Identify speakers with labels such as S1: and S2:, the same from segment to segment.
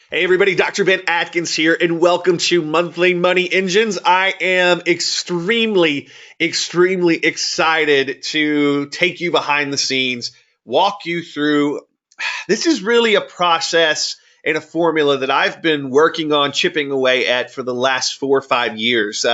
S1: Hey everybody, Dr. Ben Atkins here, and welcome to Monthly Money Engines. I am extremely excited to take you behind the scenes, walk you through. This is really a process and a formula that I've been working on, chipping away at for the last 4 or 5 years.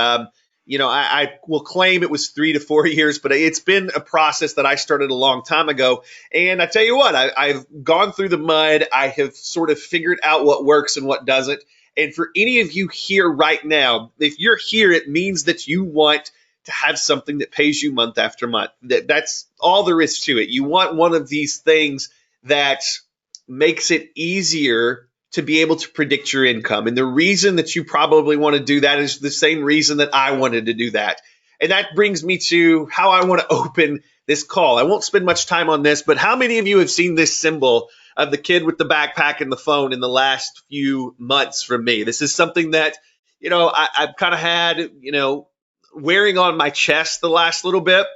S1: I will claim it was 3 to 4 years, but it's been a process that I started a long time ago. And I tell you what, I've gone through the mud. I have sort of figured out what works and what doesn't. And for any of you here right now, if you're here, it means that you want to have something that pays you month after month. That's all there is to it. You want one of these things that makes it easier to be able to predict your income. And the reason that you probably want to do that is the same reason that I wanted to do that. And that brings me to how I want to open this call. I won't spend much time on this, but how many of you have seen this symbol of the kid with the backpack and the phone in the last few months from me? This is something that, I've kind of had, wearing on my chest the last little bit.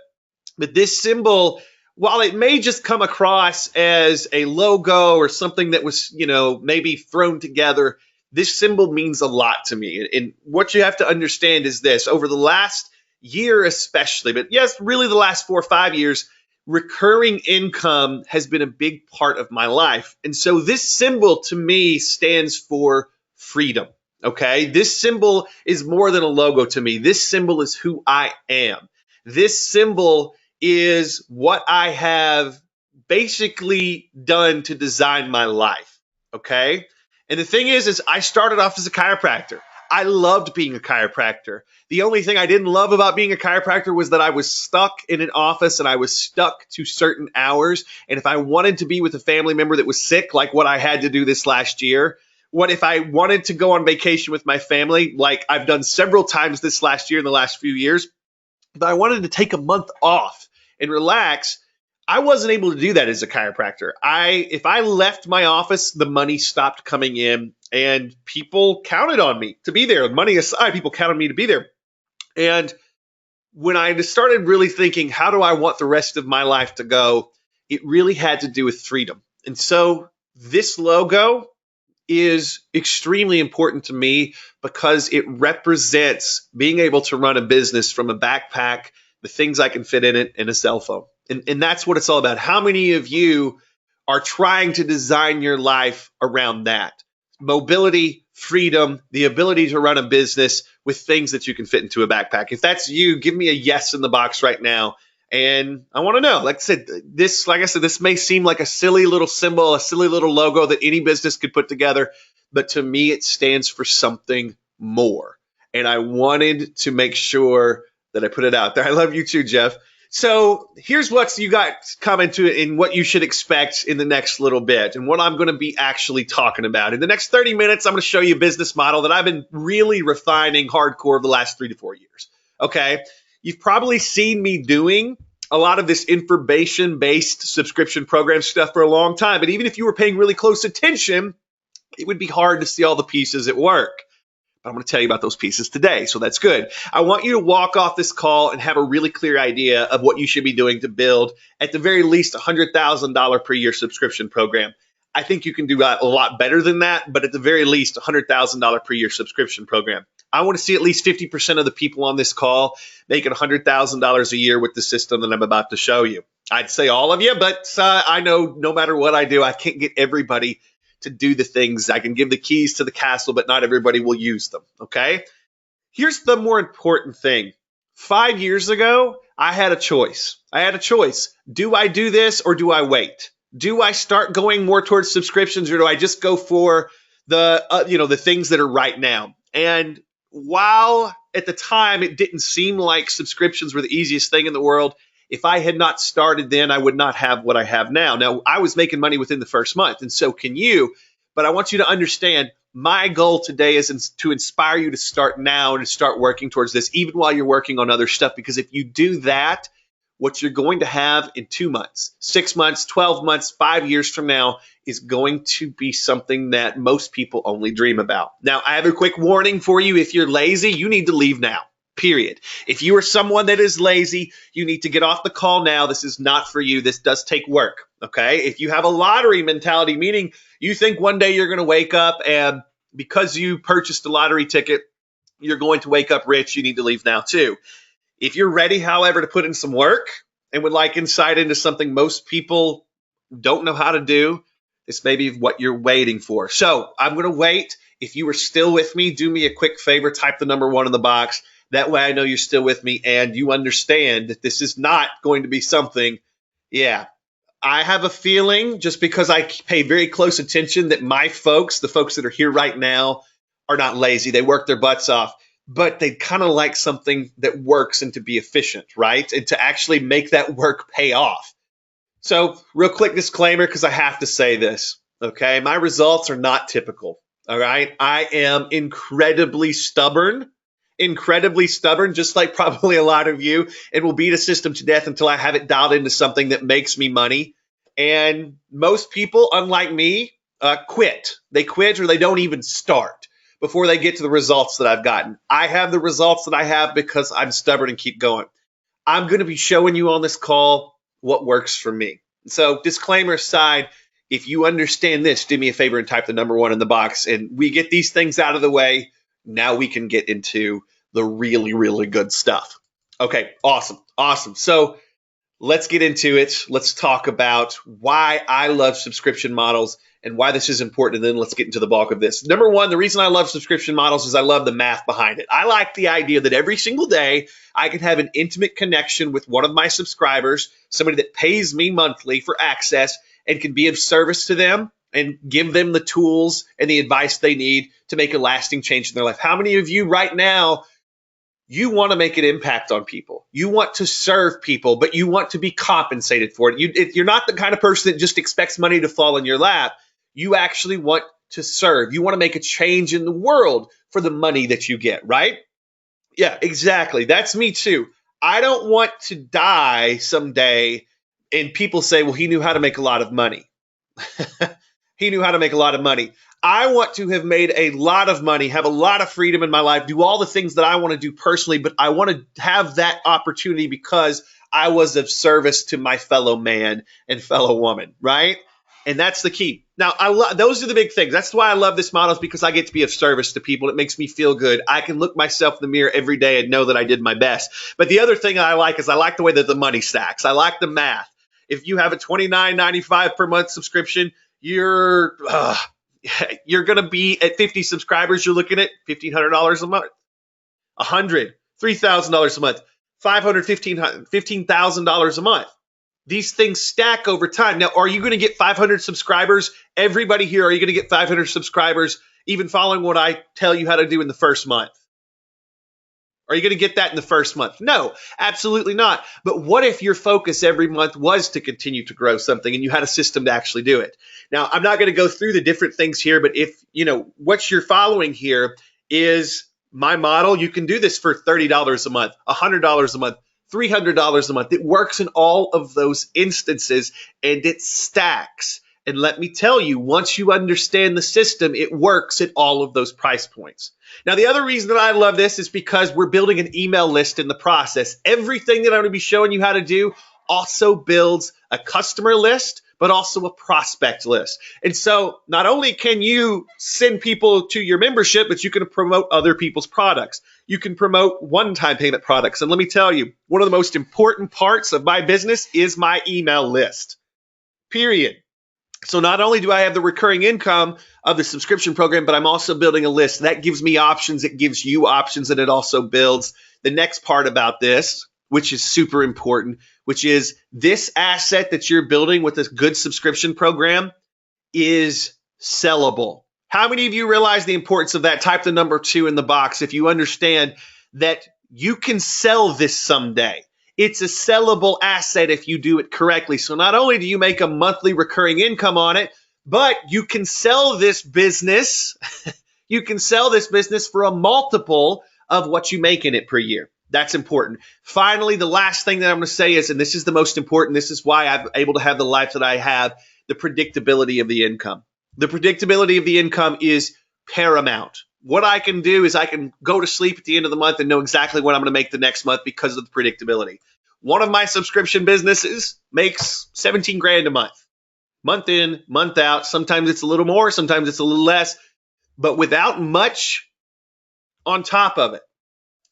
S1: But this symbol, while it may just come across as a logo or something that was, maybe thrown together, this symbol means a lot to me. And what you have to understand is this: over the last year especially, but yes, really the last 4 or 5 years, recurring income has been a big part of my life. And so this symbol to me stands for freedom. Okay. This symbol is more than a logo to me. This symbol is who I am. This symbol is what I have basically done to design my life. Okay. And the thing is I started off as a chiropractor. I loved being a chiropractor. The only thing I didn't love about being a chiropractor was that I was stuck in an office and I was stuck to certain hours. And if I wanted to be with a family member that was sick, like what I had to do this last year, what if I wanted to go on vacation with my family, like I've done several times this last year in the last few years, if I wanted to take a month off and relax, I wasn't able to do that as a chiropractor. If I left my office, the money stopped coming in and people counted on me to be there. Money aside, people counted on me to be there. And when I started really thinking, how do I want the rest of my life to go? It really had to do with freedom. And so this logo is extremely important to me because it represents being able to run a business from a backpack, the things I can fit in it, and a cell phone. And that's what it's all about. How many of you are trying to design your life around that? Mobility, freedom, the ability to run a business with things that you can fit into a backpack. If that's you, give me a yes in the box right now. And I want to know, like I said, this may seem like a silly little symbol, a silly little logo that any business could put together, but to me, it stands for something more. And I wanted to make sure that I put it out there. I love you too, Jeff. So here's what you got coming to it and what you should expect in the next little bit and what I'm going to be actually talking about. In the next 30 minutes, I'm going to show you a business model that I've been really refining hardcore the last 3 to 4 years. Okay. You've probably seen me doing a lot of this information-based subscription program stuff for a long time. But even if you were paying really close attention, it would be hard to see all the pieces at work. I'm going to tell you about those pieces today, so that's good. I want you to walk off this call and have a really clear idea of what you should be doing to build, at the very least, a $100,000 per year subscription program. I think you can do a lot better than that, but at the very least, a $100,000 per year subscription program. I want to see at least 50% of the people on this call making $100,000 a year with the system that I'm about to show you. I'd say all of you, but I know no matter what I do, I can't get everybody to do the things. I can give the keys to the castle, but not everybody will use them, okay? Here's the more important thing. 5 years ago, I had a choice. Do I do this or do I wait? Do I start going more towards subscriptions or do I just go for the things that are right now? And while at the time it didn't seem like subscriptions were the easiest thing in the world, if I had not started then, I would not have what I have now. Now, I was making money within the first month, and so can you. But I want you to understand, my goal today is to inspire you to start now and to start working towards this, even while you're working on other stuff. Because if you do that, what you're going to have in 2 months, 6 months, 12 months, 5 years from now is going to be something that most people only dream about. Now, I have a quick warning for you. If you're lazy, you need to leave now. Period. If you are someone that is lazy, you need to get off the call now. This is not for you. This does take work. Okay. If you have a lottery mentality, meaning you think one day you're going to wake up and because you purchased a lottery ticket, you're going to wake up rich, you need to leave now too. If you're ready, however, to put in some work and would like insight into something most people don't know how to do, this may be what you're waiting for. So I'm going to wait. If you are still with me, do me a quick favor, type the number 1 in the box. That way I know you're still with me and you understand that this is not going to be something, yeah. I have a feeling, just because I pay very close attention, that my folks, the folks that are here right now, are not lazy. They work their butts off, but they kind of like something that works and to be efficient, right? And to actually make that work pay off. So, real quick disclaimer, because I have to say this, okay? My results are not typical, all right? I am incredibly stubborn, just like probably a lot of you, and will beat a system to death until I have it dialed into something that makes me money. And most people, unlike me, quit. They quit or they don't even start before they get to the results that I've gotten. I have the results that I have because I'm stubborn and keep going. I'm going to be showing you on this call what works for me. So, disclaimer aside, if you understand this, do me a favor and type the number 1 in the box, and we get these things out of the way. Now we can get into the really, really good stuff. Okay, awesome. So let's get into it. Let's talk about why I love subscription models and why this is important, and then let's get into the bulk of this. Number 1, the reason I love subscription models is I love the math behind it. I like the idea that every single day I can have an intimate connection with one of my subscribers, somebody that pays me monthly for access, and can be of service to them and give them the tools and the advice they need to make a lasting change in their life. How many of you right now, you want to make an impact on people? You want to serve people, but you want to be compensated for it. You're not the kind of person that just expects money to fall in your lap. You actually want to serve. You want to make a change in the world for the money that you get, right? Yeah, exactly. That's me too. I don't want to die someday and people say, well, he knew how to make a lot of money. He knew how to make a lot of money. I want to have made a lot of money, have a lot of freedom in my life, do all the things that I want to do personally, but I want to have that opportunity because I was of service to my fellow man and fellow woman, right? And that's the key. Now, those are the big things. That's why I love this model, is because I get to be of service to people. It makes me feel good. I can look myself in the mirror every day and know that I did my best. But the other thing I like is I like the way that the money stacks. I like the math. If you have a $29.95 per month subscription, you're going to be at 50 subscribers. You're looking at $1,500 a month, $100, $3,000 a month, $500, $15,000 a month. These things stack over time. Now, are you going to get 500 subscribers? Everybody here, are you going to get 500 subscribers even following what I tell you how to do in the first month? Are you going to get that in the first month? No, absolutely not. But what if your focus every month was to continue to grow something and you had a system to actually do it? Now, I'm not going to go through the different things here, but if, what you're following here is my model, you can do this for $30 a month, $100 a month, $300 a month. It works in all of those instances and it stacks. And let me tell you, once you understand the system, it works at all of those price points. Now, the other reason that I love this is because we're building an email list in the process. Everything that I'm going to be showing you how to do also builds a customer list, but also a prospect list. And so not only can you send people to your membership, but you can promote other people's products. You can promote one-time payment products. And let me tell you, one of the most important parts of my business is my email list, period. So not only do I have the recurring income of the subscription program, but I'm also building a list. That gives me options. It gives you options, and it also builds the next part about this, which is super important, which is this asset that you're building with this good subscription program is sellable. How many of you realize the importance of that? Type the number 2 in the box if you understand that you can sell this someday. It's a sellable asset if you do it correctly. So not only do you make a monthly recurring income on it, but you can sell this business. You can sell this business for a multiple of what you make in it per year. That's important. Finally, the last thing that I'm going to say is, and this is the most important, this is why I'm able to have the life that I have, the predictability of the income. The predictability of the income is paramount. What I can do is I can go to sleep at the end of the month and know exactly what I'm going to make the next month because of the predictability. One of my subscription businesses makes 17 grand a month. month in, month out. Sometimes it's a little more, sometimes it's a little less, but without much on top of it.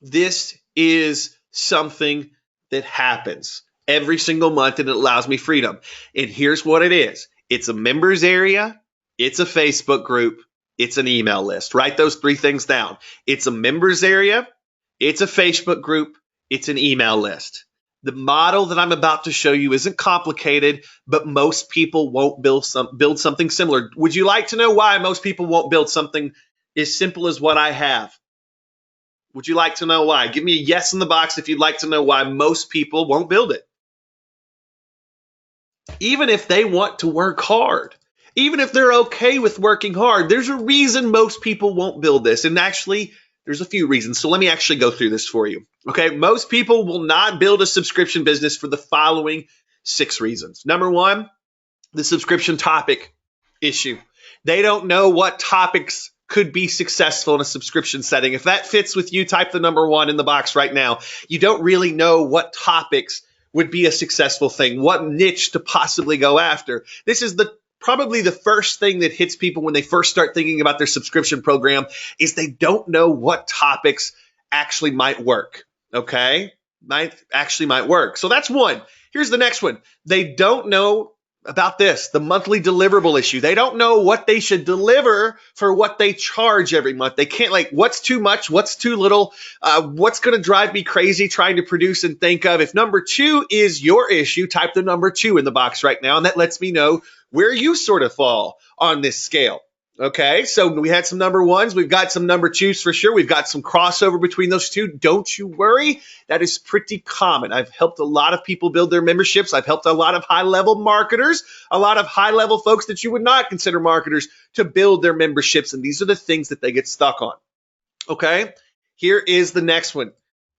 S1: This is something that happens every single month and it allows me freedom. And here's what it is. It's a members area. It's a Facebook group. It's an email list. Write those three things down. It's a members area. It's a Facebook group. It's an email list. The model that I'm about to show you isn't complicated, but most people won't build something similar. Would you like to know why most people won't build something as simple as what I have? Would you like to know why? Give me a yes in the box if you'd like to know why most people won't build it. Even if they want to work hard, even if they're okay with working hard, there's a reason most people won't build this. And actually, there's a few reasons. So let me actually go through this for you. Okay, most people will not build a subscription business for the following 6 reasons. Number 1, the subscription topic issue. They don't know what topics could be successful in a subscription setting. If that fits with you, type the number 1 in the box right now. You don't really know what topics would be a successful thing, what niche to possibly go after. This is probably the first thing that hits people when they first start thinking about their subscription program is they don't know what topics actually might work. Okay? Might work. So that's one. Here's the next one. They don't know about this, the monthly deliverable issue. They don't know what they should deliver for what they charge every month. They can't what's too much, what's too little, what's going to drive me crazy trying to produce and think of. If number 2 is your issue, type the number 2 in the box right now, and that lets me know where you sort of fall on this scale. Okay, so we had some number 1s. We've got some number 2s for sure. We've got some crossover between those two. Don't you worry. That is pretty common. I've helped a lot of people build their memberships. I've helped a lot of high-level marketers, a lot of high-level folks that you would not consider marketers to build their memberships, and these are the things that they get stuck on. Okay, here is the next one.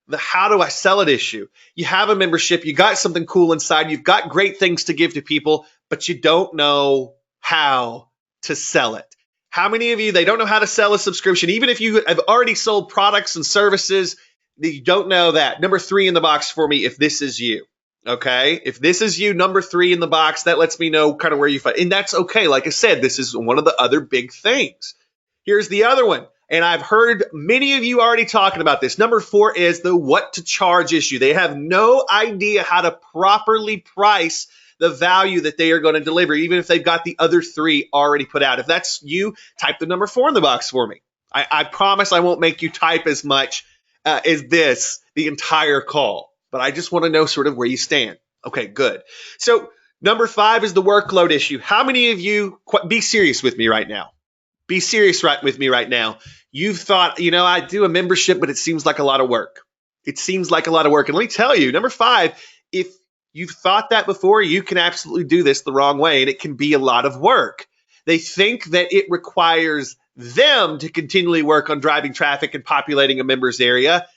S1: The how do I sell it issue. You have a membership. You got something cool inside. You've got great things to give to people, but you don't know how to sell it. How many of you, they don't know how to sell a subscription, even if you have already sold products and services, you don't know that. Number 3 in the box for me, if this is you. Okay? If this is you, number 3 in the box, that lets me know kind of where you find. And that's okay. Like I said, this is one of the other big things. Here's the other one. And I've heard many of you already talking about this. Number 4 is the what to charge issue. They have no idea how to properly price the value that they are going to deliver, even if they've got the other 3 already put out. If that's you, type the number 4 in the box for me. I promise I won't make you type as much as this the entire call, but I just want to know sort of where you stand. Okay, good. So number 5 is the workload issue. How many of you, be serious with me right now. Be serious with me right now. You've thought, I do a membership, but it seems like a lot of work. It seems like a lot of work. And let me tell you, number 5, if you've thought that before, you can absolutely do this the wrong way, and it can be a lot of work. They think that it requires them to continually work on driving traffic and populating a members area.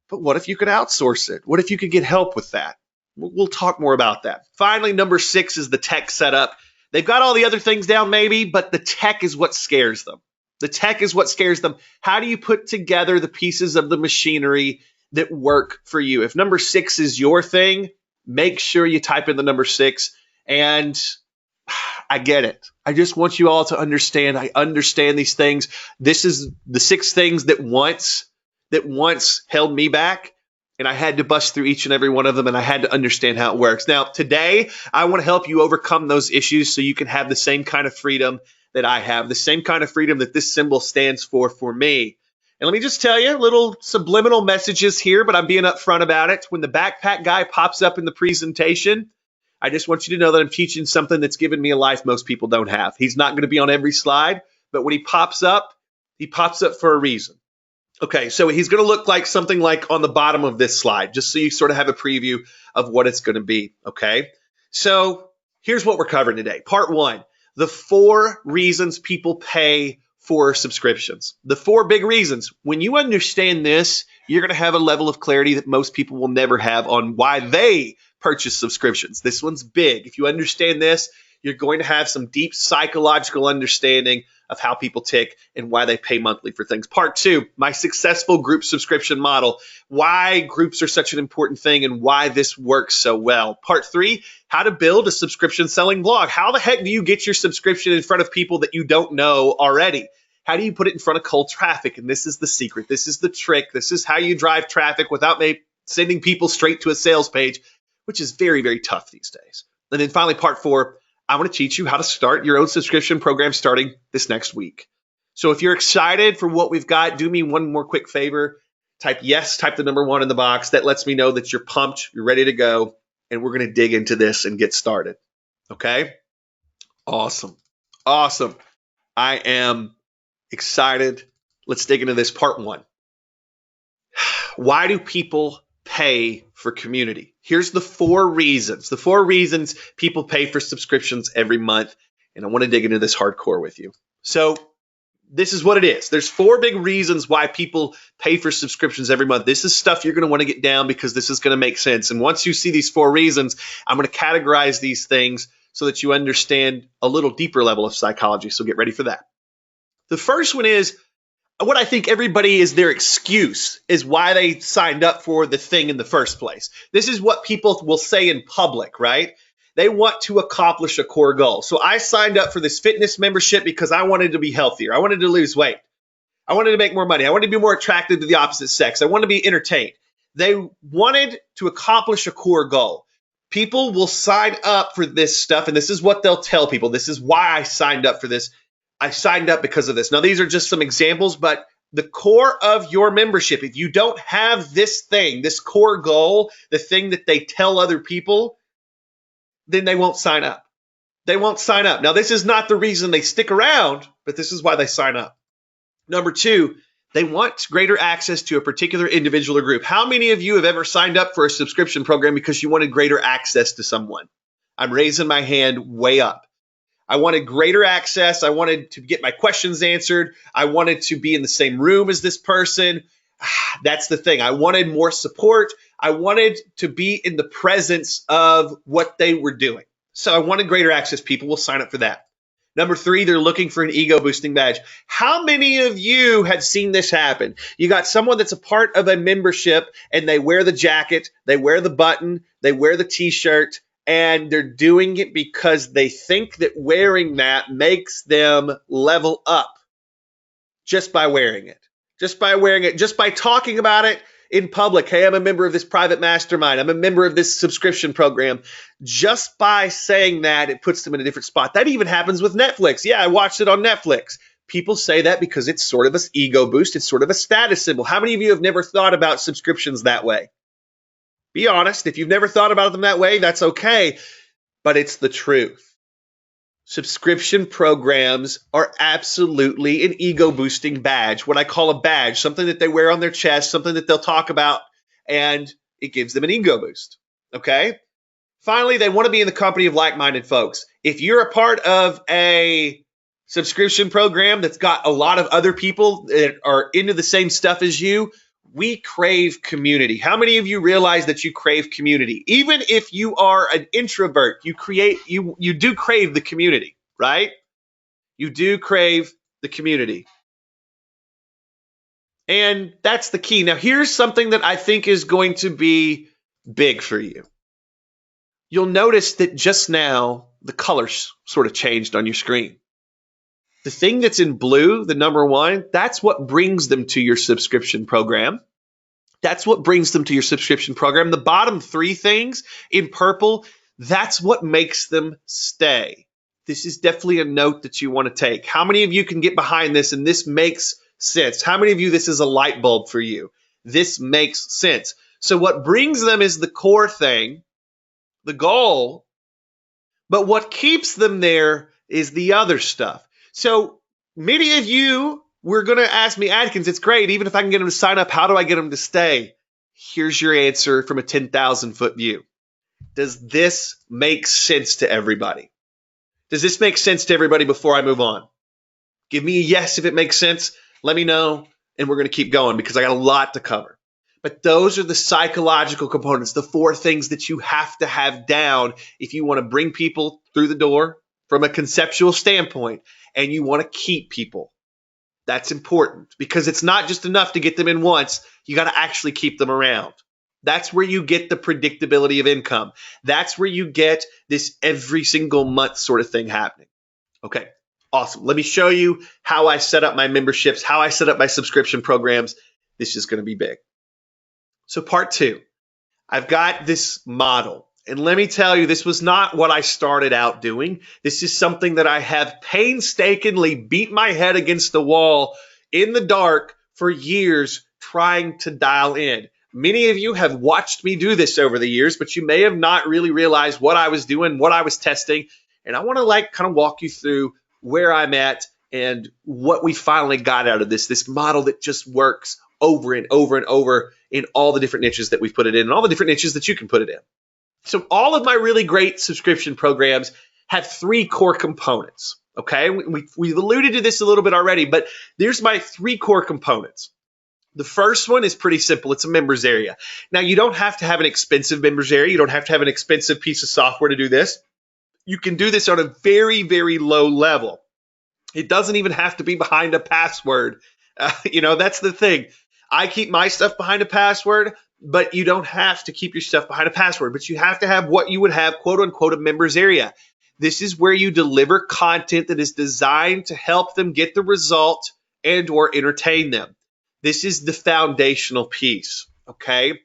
S1: But what if you could outsource it? What if you could get help with that? We'll talk more about that. Finally, number 6 is the tech setup. They've got all the other things down maybe, but the tech is what scares them. The tech is what scares them. How do you put together the pieces of the machinery that work for you? If number 6 is your thing, make sure you type in the number 6. And I get it. I just want you all to understand. I understand these things. This is the 6 things that once held me back. And I had to bust through each and every one of them, and I had to understand how it works. Now, today, I want to help you overcome those issues so you can have the same kind of freedom that I have, the same kind of freedom that this symbol stands for me. And let me just tell you, little subliminal messages here, but I'm being upfront about it. When the backpack guy pops up in the presentation, I just want you to know that I'm teaching something that's given me a life most people don't have. He's not going to be on every slide, but when he pops up for a reason. Okay, so he's going to look like something like on the bottom of this slide, just so you sort of have a preview of what it's going to be, okay? So here's what we're covering today. Part 1, the 4 reasons people pay for subscriptions. The 4 big reasons. When you understand this, you're going to have a level of clarity that most people will never have on why they purchase subscriptions. This one's big. If you understand this, You're going to have some deep psychological understanding of how people tick and why they pay monthly for things. Part 2, my successful group subscription model, why groups are such an important thing and why this works so well. Part 3, how to build a subscription selling blog. How the heck do you get your subscription in front of people that you don't know already? How do you put it in front of cold traffic? And this is the secret. This is the trick. This is how you drive traffic without sending people straight to a sales page, which is very, very tough these days. And then finally, part 4, I want to teach you how to start your own subscription program starting this next week. So if you're excited for what we've got, do me one more quick favor. Type yes, type the number 1 in the box. That lets me know that you're pumped, you're ready to go, and we're going to dig into this and get started. Okay? Awesome. Awesome. I am excited. Let's dig into this. Part 1. Why do people pay for community? Here's the 4 reasons. The 4 reasons people pay for subscriptions every month. And I want to dig into this hardcore with you. So this is what it is. There's 4 big reasons why people pay for subscriptions every month. This is stuff you're going to want to get down because this is going to make sense. And once you see these 4 reasons, I'm going to categorize these things so that you understand a little deeper level of psychology. So get ready for that. The first one is what I think everybody is their excuse is why they signed up for the thing in the first place. This is what people will say in public, right? They want to accomplish a core goal. So I signed up for this fitness membership because I wanted to be healthier. I wanted to lose weight. I wanted to make more money. I wanted to be more attracted to the opposite sex. I wanted to be entertained. They wanted to accomplish a core goal. People will sign up for this stuff, and this is what they'll tell people. This is why I signed up for this. I signed up because of this. Now, these are just some examples, but the core of your membership, if you don't have this thing, this core goal, the thing that they tell other people, then they won't sign up. They won't sign up. Now, this is not the reason they stick around, but this is why they sign up. Number 2, they want greater access to a particular individual or group. How many of you have ever signed up for a subscription program because you wanted greater access to someone? I'm raising my hand way up. I wanted greater access. I wanted to get my questions answered. I wanted to be in the same room as this person. That's the thing. I wanted more support. I wanted to be in the presence of what they were doing. So I wanted greater access. People will sign up for that. Number 3, they're looking for an ego boosting badge. How many of you have seen this happen? You got someone that's a part of a membership and they wear the jacket, they wear the button, they wear the t-shirt, and they're doing it because they think that wearing that makes them level up just by wearing it. Just by wearing it, just by talking about it in public. Hey, I'm a member of this private mastermind. I'm a member of this subscription program. Just by saying that, it puts them in a different spot. That even happens with Netflix. Yeah, I watched it on Netflix. People say that because it's sort of an ego boost. It's sort of a status symbol. How many of you have never thought about subscriptions that way? Be honest. If you've never thought about them that way, that's okay. But it's the truth. Subscription programs are absolutely an ego boosting badge, what I call a badge, something that they wear on their chest, something that they'll talk about, and it gives them an ego boost. Okay? Finally, they want to be in the company of like-minded folks. If you're a part of a subscription program that's got a lot of other people that are into the same stuff as you, we crave community. How many of you realize that you crave community? Even if you are an introvert, you do crave the community, right? You do crave the community. And that's the key. Now, here's something that I think is going to be big for you. You'll notice that just now, the colors sort of changed on your screen. The thing that's in blue, the number 1, that's what brings them to your subscription program. That's what brings them to your subscription program. The bottom 3 things in purple, that's what makes them stay. This is definitely a note that you want to take. How many of you can get behind this and this makes sense? How many of you, this is a light bulb for you? This makes sense. So what brings them is the core thing, the goal, but what keeps them there is the other stuff. So many of you were going to ask me, Adkins, it's great. Even if I can get them to sign up, how do I get them to stay? Here's your answer from a 10,000-foot view. Does this make sense to everybody? Does this make sense to everybody before I move on? Give me a yes if it makes sense. Let me know, and we're going to keep going because I got a lot to cover. But those are the psychological components, the 4 things that you have to have down if you want to bring people through the door from a conceptual standpoint, and you want to keep people. That's important because it's not just enough to get them in once. You got to actually keep them around. That's where you get the predictability of income. That's where you get this every single month sort of thing happening. Okay, awesome. Let me show you how I set up my memberships, how I set up my subscription programs. This is going to be big. So part 2, I've got this model. And let me tell you, this was not what I started out doing. This is something that I have painstakingly beat my head against the wall in the dark for years trying to dial in. Many of you have watched me do this over the years, but you may have not really realized what I was doing, what I was testing. And I want to kind of walk you through where I'm at and what we finally got out of this model that just works over and over and over in all the different niches that we've put it in and all the different niches that you can put it in. So all of my really great subscription programs have 3 core components. Okay, we've alluded to this a little bit already, but there's my 3 core components. The first one is pretty simple. It's a members area. Now, you don't have to have an expensive members area. You don't have to have an expensive piece of software to do this. You can do this on a very, very low level. It doesn't even have to be behind a password. That's the thing. I keep my stuff behind a password, but you don't have to keep your stuff behind a password. But you have to have what you would have, quote unquote, a members area. This is where you deliver content that is designed to help them get the result and or entertain them. This is the foundational piece, okay?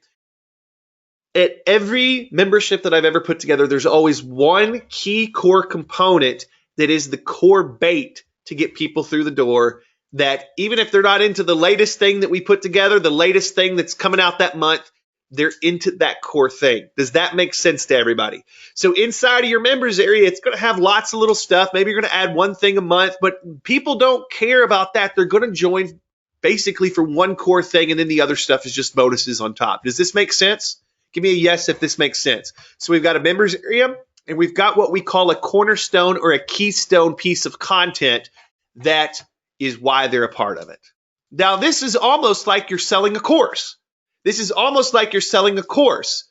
S1: At every membership that I've ever put together, there's always one key core component that is the core bait to get people through the door, that even if they're not into the latest thing that we put together, the latest thing that's coming out that month, they're into that core thing. Does that make sense to everybody? So inside of your members area, it's going to have lots of little stuff. Maybe you're going to add one thing a month, but people don't care about that. They're going to join basically for one core thing, and then the other stuff is just bonuses on top. Does this make sense? Give me a yes if this makes sense. So we've got a members area, and we've got what we call a cornerstone or a keystone piece of content that is why they're a part of it. Now, this is almost like you're selling a course. This is almost like you're selling a course.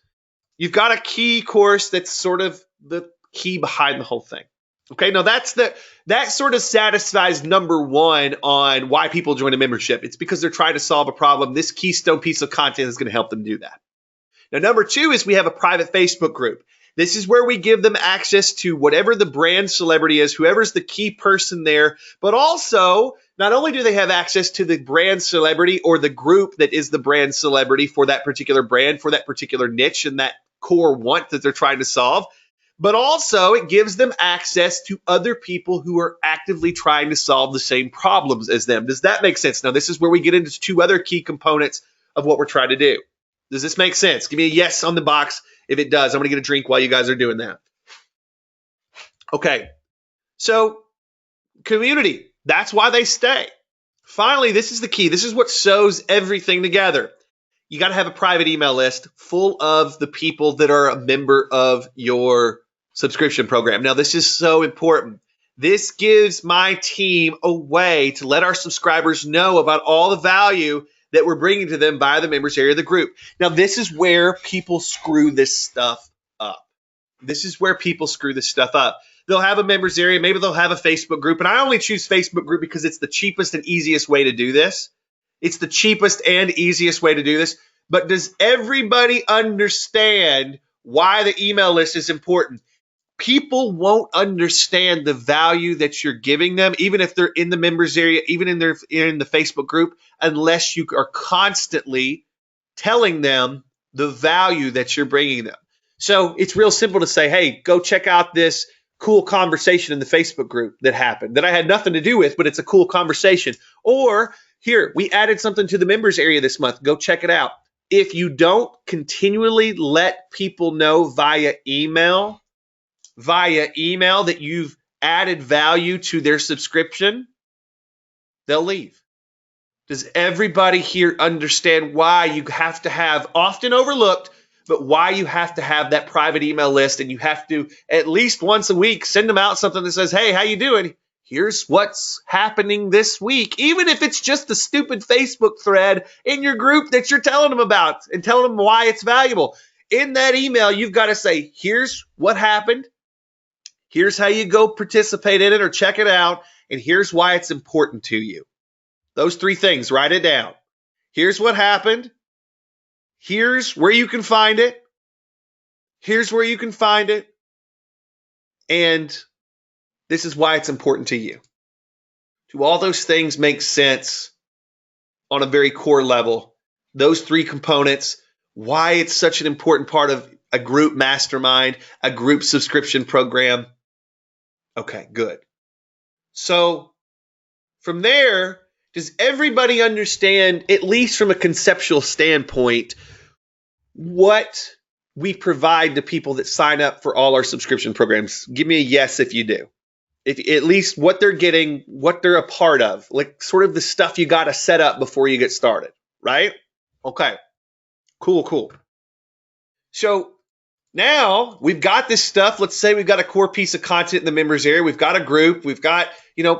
S1: You've got a key course that's sort of the key behind the whole thing. Okay, now that sort of satisfies number 1 on why people join a membership. It's because they're trying to solve a problem. This keystone piece of content is going to help them do that. Now, number 2 is we have a private Facebook group. This is where we give them access to whatever the brand celebrity is, whoever's the key person there, but also not only do they have access to the brand celebrity or the group that is the brand celebrity for that particular brand, for that particular niche and that core want that they're trying to solve, but also it gives them access to other people who are actively trying to solve the same problems as them. Does that make sense? Now, this is where we get into 2 other key components of what we're trying to do. Does this make sense? Give me a yes on the box if it does. I'm going to get a drink while you guys are doing that. Okay, so community, that's why they stay. Finally, this is the key. This is what sews everything together. You got to have a private email list full of the people that are a member of your subscription program. Now, this is so important. This gives my team a way to let our subscribers know about all the value that we're bringing to them via the members area of the group. Now, this is where people screw this stuff up. This is where people screw this stuff up. They'll have a members area. Maybe they'll have a Facebook group. And I only choose Facebook group because it's the cheapest and easiest way to do this. It's the cheapest and easiest way to do this. But does everybody understand why the email list is important? People won't understand the value that you're giving them, even if they're in the members area, even in the Facebook group, unless you are constantly telling them the value that you're bringing them. So it's real simple to say, hey, go check out this cool conversation in the Facebook group that happened that I had nothing to do with, but it's a cool conversation. Or here, we added something to the members area this month. Go check it out. If you don't continually let people know via email that you've added value to their subscription, they'll leave. Does everybody here understand why you have to have, often overlooked, but why you have to have that private email list, and you have to at least once a week send them out something that says, hey, how you doing? Here's what's happening this week, even if it's just a stupid Facebook thread in your group that you're telling them about and telling them why it's valuable. In that email, you've got to say, here's what happened. Here's how you go participate in it or check it out. And here's why it's important to you. Those 3 things, write it down. Here's what happened. Here's where you can find it. Here's where you can find it. And this is why it's important to you. Do all those things make sense on a very core level? Those 3 components, why it's such an important part of a group mastermind, a group subscription program. Okay, good. So from there, does everybody understand, at least from a conceptual standpoint, what we provide to people that sign up for all our subscription programs? Give me a yes if you do. If at least what they're getting, what they're a part of, like sort of the stuff you got to set up before you get started, right? Okay, cool. So now we've got this stuff. Let's say we've got a core piece of content in the members area. We've got a group. We've got,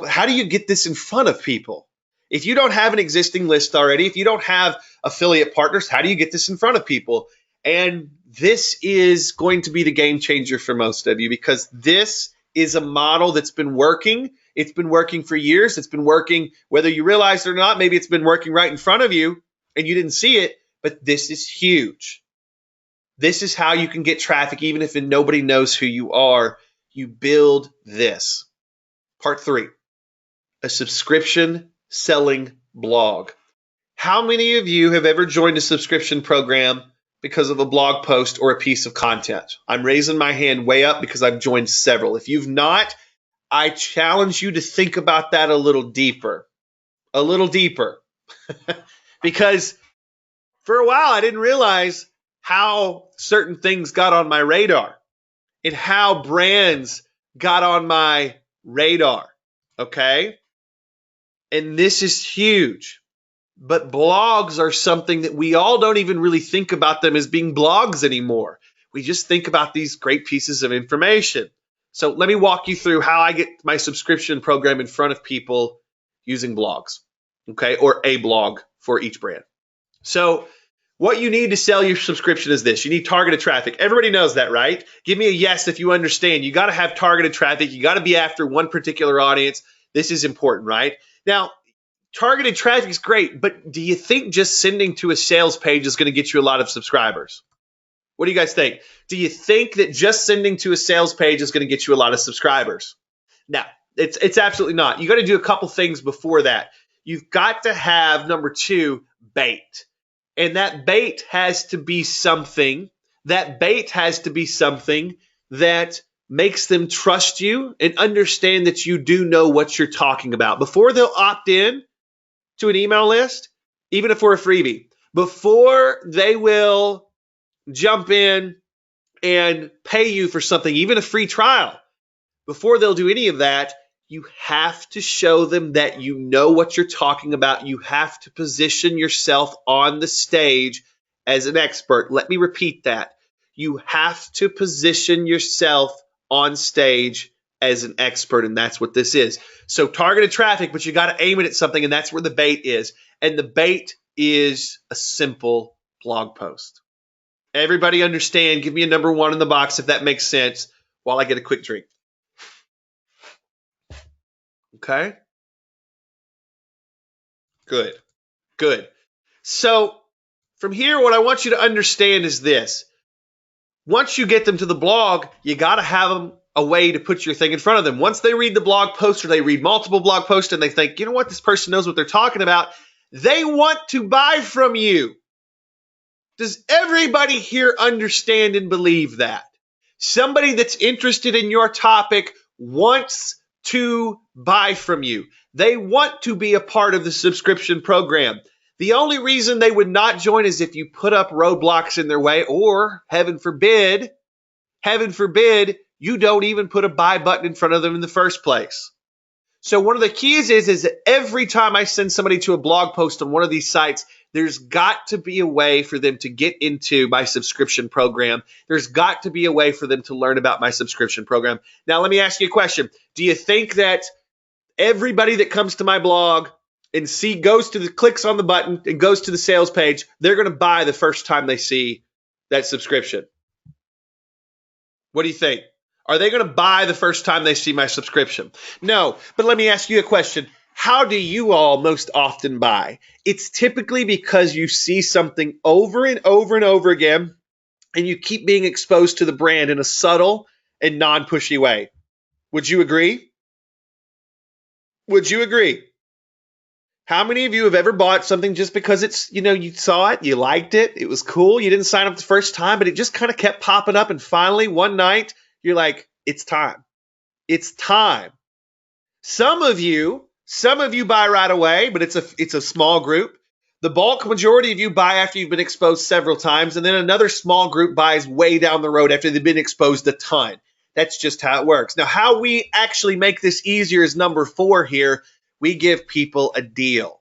S1: how do you get this in front of people? If you don't have an existing list already, if you don't have affiliate partners, how do you get this in front of people? And this is going to be the game changer for most of you, because this is a model that's been working. It's been working for years. It's been working whether you realize it or not. Maybe it's been working right in front of you and you didn't see it, but this is huge. This is how you can get traffic even if nobody knows who you are. You build this. Part 3, a subscription selling blog. How many of you have ever joined a subscription program because of a blog post or a piece of content? I'm raising my hand way up because I've joined several. If you've not, I challenge you to think about that a little deeper. Because for a while I didn't realize how certain things got on my radar and how brands got on my radar, okay? And this is huge. But blogs are something that we all don't even really think about them as being blogs anymore. We just think about these great pieces of information. So let me walk you through how I get my subscription program in front of people using blogs, okay? Or a blog for each brand. So what you need to sell your subscription is this. You need targeted traffic. Everybody knows that, right? Give me a yes if you understand. You got to have targeted traffic. You got to be after one particular audience. This is important, right? Now, targeted traffic is great, but do you think just sending to a sales page is going to get you a lot of subscribers? What do you guys think? Do you think that just sending to a sales page is going to get you a lot of subscribers? No, it's absolutely not. You got to do a couple things before that. You've got to have, number 2, bait. And that bait has to be something. That makes them trust you and understand that you do know what you're talking about. Before they'll opt in to an email list, even if we're a freebie, before they will jump in and pay you for something, even a free trial, before they'll do any of that, you have to show them that you know what you're talking about. You have to position yourself on the stage as an expert. Let me repeat that. You have to position yourself on stage as an expert, and that's what this is. So targeted traffic, but you got to aim it at something, and that's where the bait is. And the bait is a simple blog post. Everybody understand? Give me a number 1 in the box if that makes sense while I get a quick drink. Okay? Good. So from here, what I want you to understand is this. Once you get them to the blog, you got to have them a way to put your thing in front of them. Once they read the blog post or they read multiple blog posts and they think, you know what, this person knows what they're talking about, they want to buy from you. Does everybody here understand and believe that? Somebody that's interested in your topic wants to buy from you. They want to be a part of the subscription program. The only reason they would not join is if you put up roadblocks in their way, or heaven forbid, you don't even put a buy button in front of them in the first place. So one of the keys is that every time I send somebody to a blog post on one of these sites, there's got to be a way for them to get into my subscription program. There's got to be a way for them to learn about my subscription program. Now, let me ask you a question. Do you think that everybody that comes to my blog and clicks on the button and goes to the sales page, they're going to buy the first time they see that subscription? What do you think? Are they going to buy the first time they see my subscription? No, but let me ask you a question. How do you all most often buy? It's typically because you see something over and over and over again, and you keep being exposed to the brand in a subtle and non-pushy way. Would you agree? Would you agree? How many of you have ever bought something just because it's, you saw it, you liked it, it was cool, you didn't sign up the first time, but it just kind of kept popping up, and finally one night you're like, it's time. It's time. Some of you buy right away, but it's a small group. The bulk majority of you buy after you've been exposed several times, and then another small group buys way down the road after they've been exposed a ton. That's just how it works. Now, how we actually make this easier is number 4 here. We give people a deal,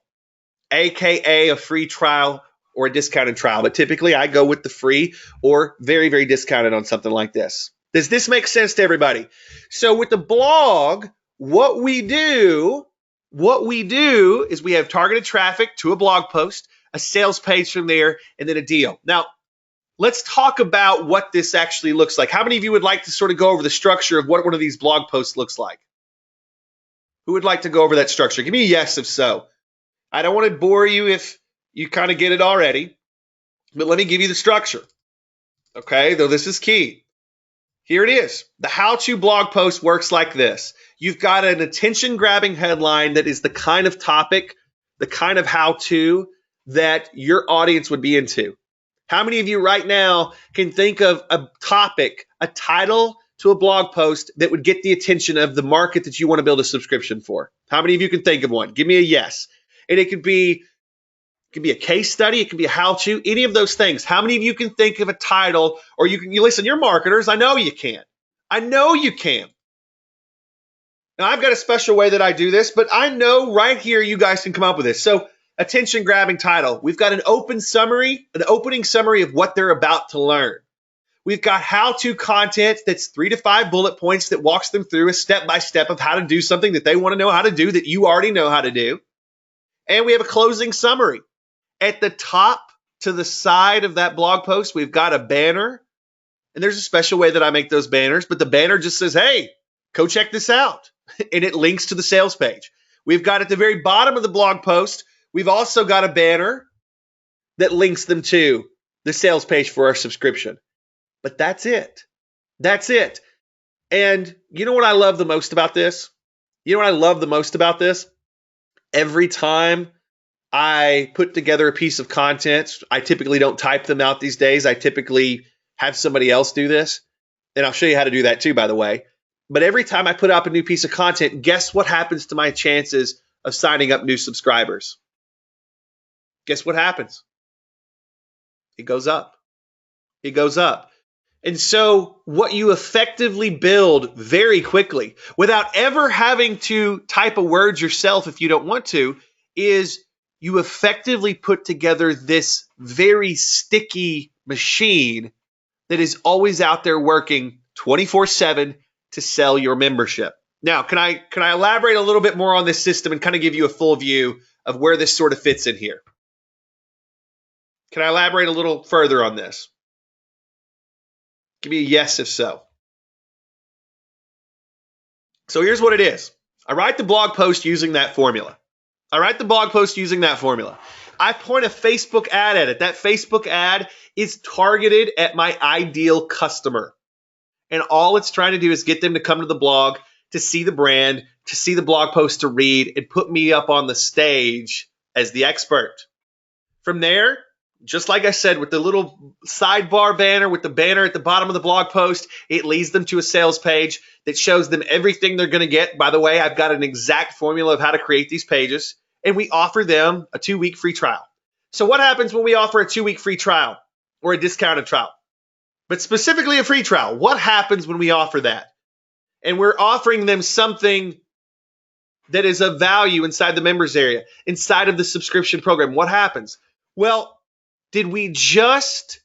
S1: aka a free trial or a discounted trial. But typically I go with the free or very, very discounted on something like this. Does this make sense to everybody? So with the blog, what we do is we have targeted traffic to a blog post, a sales page from there, and then a deal. Now, let's talk about what this actually looks like. How many of you would like to sort of go over the structure of what one of these blog posts looks like? Who would like to go over that structure? Give me a yes if so. I don't want to bore you if you kind of get it already, but let me give you the structure. Okay, though this is key. Here it is. The how-to blog post works like this. You've got an attention-grabbing headline that is the kind of topic, the kind of how-to that your audience would be into. How many of you right now can think of a topic, a title to a blog post that would get the attention of the market that you want to build a subscription for? How many of you can think of one? Give me a yes. And it could be a case study, it could be a how-to, any of those things. How many of you can think of a title, or you listen, you're marketers, I know you can. I know you can. Now, I've got a special way that I do this, but I know right here you guys can come up with this. So, attention-grabbing title. We've got an opening summary of what they're about to learn. We've got how-to content that's 3 to 5 bullet points that walks them through a step-by-step of how to do something that they want to know how to do that you already know how to do. And we have a closing summary. At the top to the side of that blog post, we've got a banner. And there's a special way that I make those banners, but the banner just says, hey, go check this out. And it links to the sales page. We've got at the very bottom of the blog post, we've also got a banner that links them to the sales page for our subscription. But that's it. That's it. And you know what I love the most about this? Every time I put together a piece of content, I typically don't type them out these days. I typically have somebody else do this. And I'll show you how to do that too, by the way. But every time I put up a new piece of content, guess what happens to my chances of signing up new subscribers? Guess what happens? It goes up. It goes up. And so what you effectively build very quickly, without ever having to type a word yourself if you don't want to, is you effectively put together this very sticky machine that is always out there working 24/7 to sell your membership. Now, can I elaborate a little bit more on this system and kind of give you a full view of where this sort of fits in here? Can I elaborate a little further on this? Give me a yes if so. So here's what it is. I write the blog post using that formula. I point a Facebook ad at it. That Facebook ad is targeted at my ideal customer. And all it's trying to do is get them to come to the blog, to see the brand, to see the blog post to read, and put me up on the stage as the expert. From there, just like I said, with the little sidebar banner, with the banner at the bottom of the blog post, it leads them to a sales page that shows them everything they're going to get. By the way, I've got an exact formula of how to create these pages, and we offer them a 2-week free trial. So what happens when we offer a 2-week free trial or a discounted trial? But specifically a free trial. What happens when we offer that? And we're offering them something that is of value inside the members area, inside of the subscription program. What happens? Well, did we just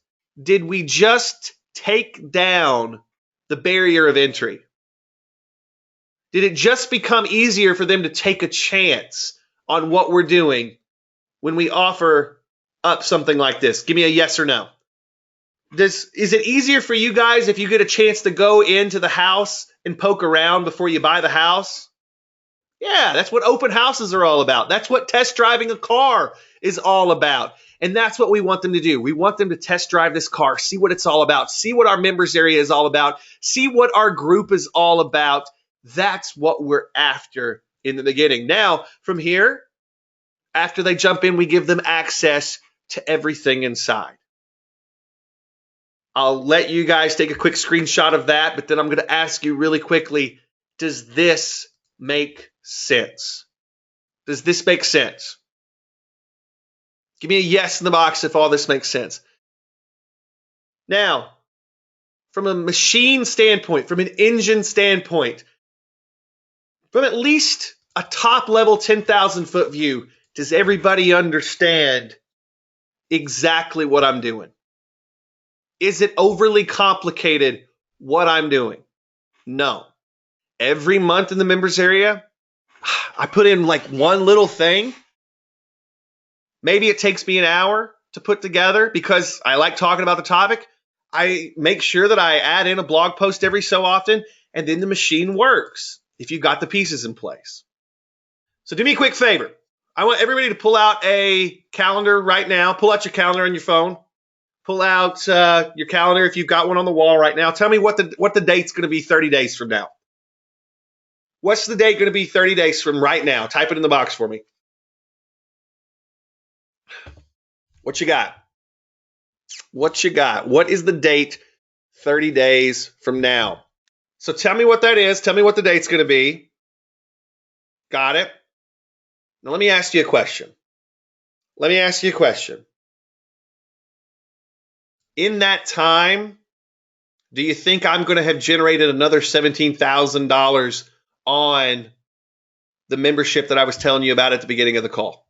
S1: take down the barrier of entry? Did it just become easier for them to take a chance on what we're doing when we offer up something like this? Give me a yes or no. Is it easier for you guys if you get a chance to go into the house and poke around before you buy the house? Yeah, that's what open houses are all about. That's what test driving a car is all about. And that's what we want them to do. We want them to test drive this car, see what it's all about, see what our members area is all about, see what our group is all about. That's what we're after in the beginning. Now, from here, after they jump in, we give them access to everything inside. I'll let you guys take a quick screenshot of that, but then I'm going to ask you really quickly, does this make sense? Does this make sense? Give me a yes in the box if all this makes sense. Now, from a machine standpoint, from an engine standpoint, from at least a top level 10,000 foot view, does everybody understand exactly what I'm doing? Is it overly complicated what I'm doing? No. Every month in the members area, I put in like one little thing. Maybe it takes me an hour to put together because I like talking about the topic. I make sure that I add in a blog post every so often, and then the machine works if you've got the pieces in place. So do me a quick favor. I want everybody to pull out a calendar right now. Pull out your calendar on your phone. Pull out your calendar if you've got one on the wall right now. Tell me what the date's going to be 30 days from now. What's the date going to be 30 days from right now? Type it in the box for me. What you got? What you got? What is the date 30 days from now? So tell me what that is. Tell me what the date's going to be. Got it? Now let me ask you a question. In that time, do you think I'm going to have generated another $17,000 on the membership that I was telling you about at the beginning of the call?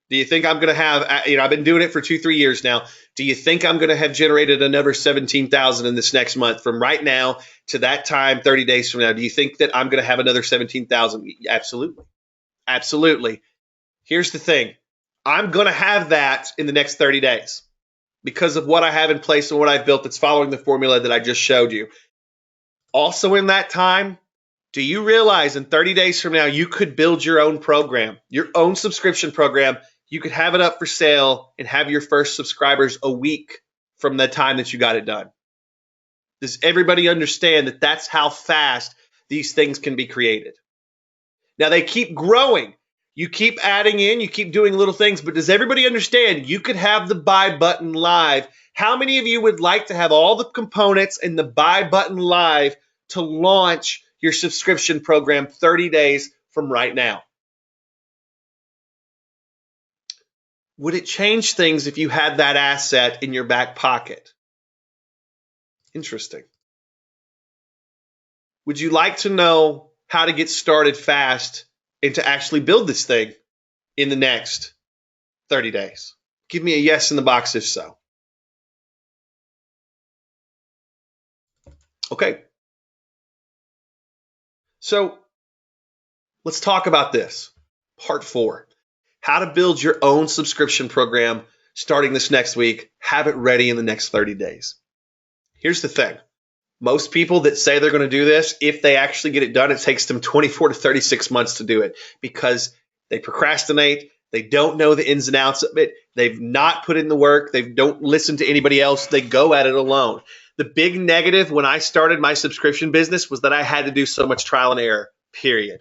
S1: Do you think I'm going to have, I've been doing it for 2-3 years now. Do you think I'm going to have generated another 17,000 in this next month from right now to that time, 30 days from now? Do you think that I'm going to have another 17,000? Absolutely. Absolutely. Here's the thing. I'm going to have that in the next 30 days because of what I have in place and what I've built that's following the formula that I just showed you. Also in that time, do you realize in 30 days from now, you could build your own program, your own subscription program. You could have it up for sale and have your first subscribers a week from the time that you got it done. Does everybody understand that that's how fast these things can be created? Now, they keep growing. You keep adding in, you keep doing little things, but does everybody understand you could have the buy button live? How many of you would like to have all the components and the buy button live to launch your subscription program 30 days from right now? Would it change things if you had that asset in your back pocket? Interesting. Would you like to know how to get started fast and to actually build this thing in the next 30 days? Give me a yes in the box if so. Okay. So let's talk about this. Part 4. How to build your own subscription program starting this next week. Have it ready in the next 30 days. Here's the thing. Most people that say they're going to do this, if they actually get it done, it takes them 24 to 36 months to do it because they procrastinate. They don't know the ins and outs of it. They've not put in the work. They don't listen to anybody else. They go at it alone. The big negative when I started my subscription business was that I had to do so much trial and error, period.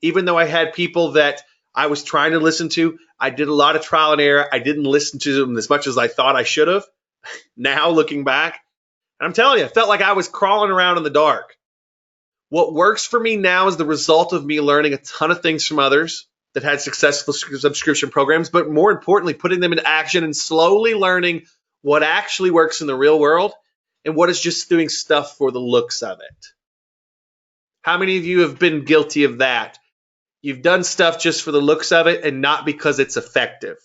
S1: Even though I had people that I was trying to listen to, I did a lot of trial and error. I didn't listen to them as much as I thought I should have. Now, looking back, I'm telling you, I felt like I was crawling around in the dark. What works for me now is the result of me learning a ton of things from others that had successful subscription programs, but more importantly, putting them into action and slowly learning what actually works in the real world and what is just doing stuff for the looks of it. How many of you have been guilty of that? You've done stuff just for the looks of it and not because it's effective.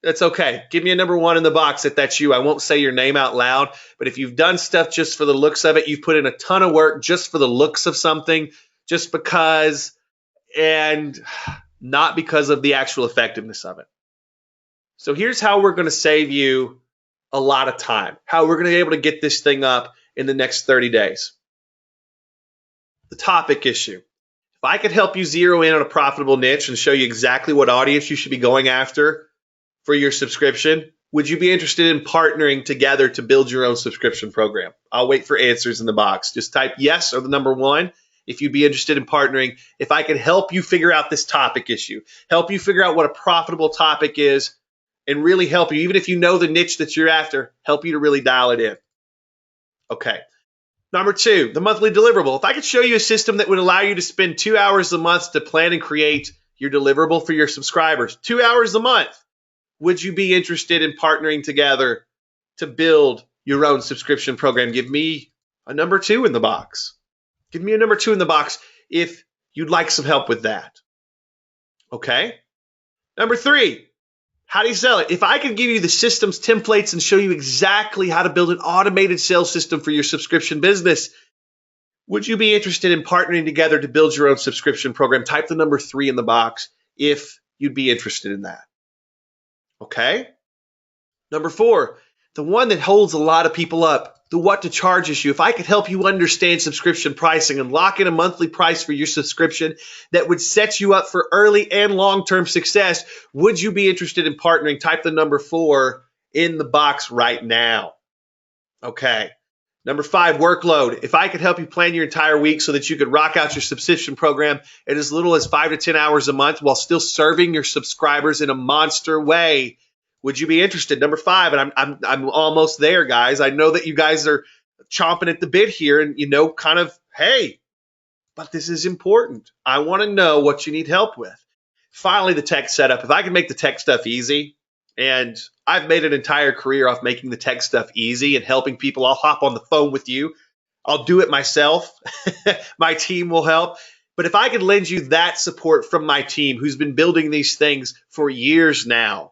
S1: That's okay. Give me a number 1 in the box if that's you. I won't say your name out loud, but if you've done stuff just for the looks of it, you've put in a ton of work just for the looks of something, just because, and not because of the actual effectiveness of it. So here's how we're going to save you a lot of time. How we're going to be able to get this thing up in the next 30 days. The topic issue. If I could help you zero in on a profitable niche and show you exactly what audience you should be going after for your subscription, would you be interested in partnering together to build your own subscription program? I'll wait for answers in the box. Just type yes or the number 1 if you'd be interested in partnering. If I could help you figure out this topic issue, help you figure out what a profitable topic is, and really help you, even if you know the niche that you're after, help you to really dial it in. Okay. Number 2, the monthly deliverable. If I could show you a system that would allow you to spend 2 hours a month to plan and create your deliverable for your subscribers, 2 hours a month, would you be interested in partnering together to build your own subscription program? Give me a number 2 in the box. Give me a number 2 in the box if you'd like some help with that. Okay. Number 3, how do you sell it? If I could give you the systems, templates, and show you exactly how to build an automated sales system for your subscription business, would you be interested in partnering together to build your own subscription program? Type the number 3 in the box if you'd be interested in that. Okay? Number 4, the one that holds a lot of people up, the what to charge issue. If I could help you understand subscription pricing and lock in a monthly price for your subscription that would set you up for early and long-term success, would you be interested in partnering? Type the number 4 in the box right now. Okay. Number 5, workload. If I could help you plan your entire week so that you could rock out your subscription program at as little as 5 to 10 hours a month while still serving your subscribers in a monster way, would you be interested? Number 5, and I'm almost there, guys. I know that you guys are chomping at the bit here and kind of, hey, but this is important. I want to know what you need help with. Finally, the tech setup. If I can make the tech stuff easy, and I've made an entire career off making the tech stuff easy and helping people, I'll hop on the phone with you. I'll do it myself. My team will help. But if I could lend you that support from my team who's been building these things for years now,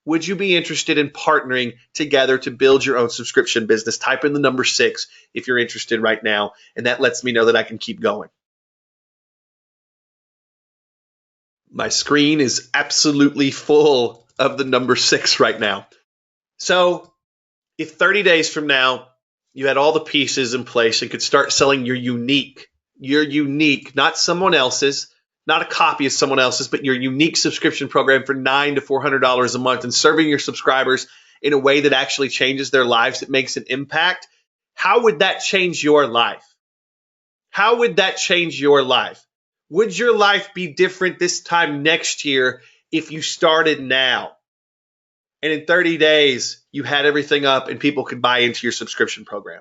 S1: would you be interested in partnering together to build your own subscription business? Type in the number 6 if you're interested right now, and that lets me know that I can keep going. My screen is absolutely full of the number 6 right now. So if 30 days from now you had all the pieces in place and could start selling your unique, not someone else's, not a copy of someone else's, but your unique subscription program for $900 to $400 a month and serving your subscribers in a way that actually changes their lives, that makes an impact, how would that change your life? How would that change your life? Would your life be different this time next year if you started now? And in 30 days, you had everything up and people could buy into your subscription program.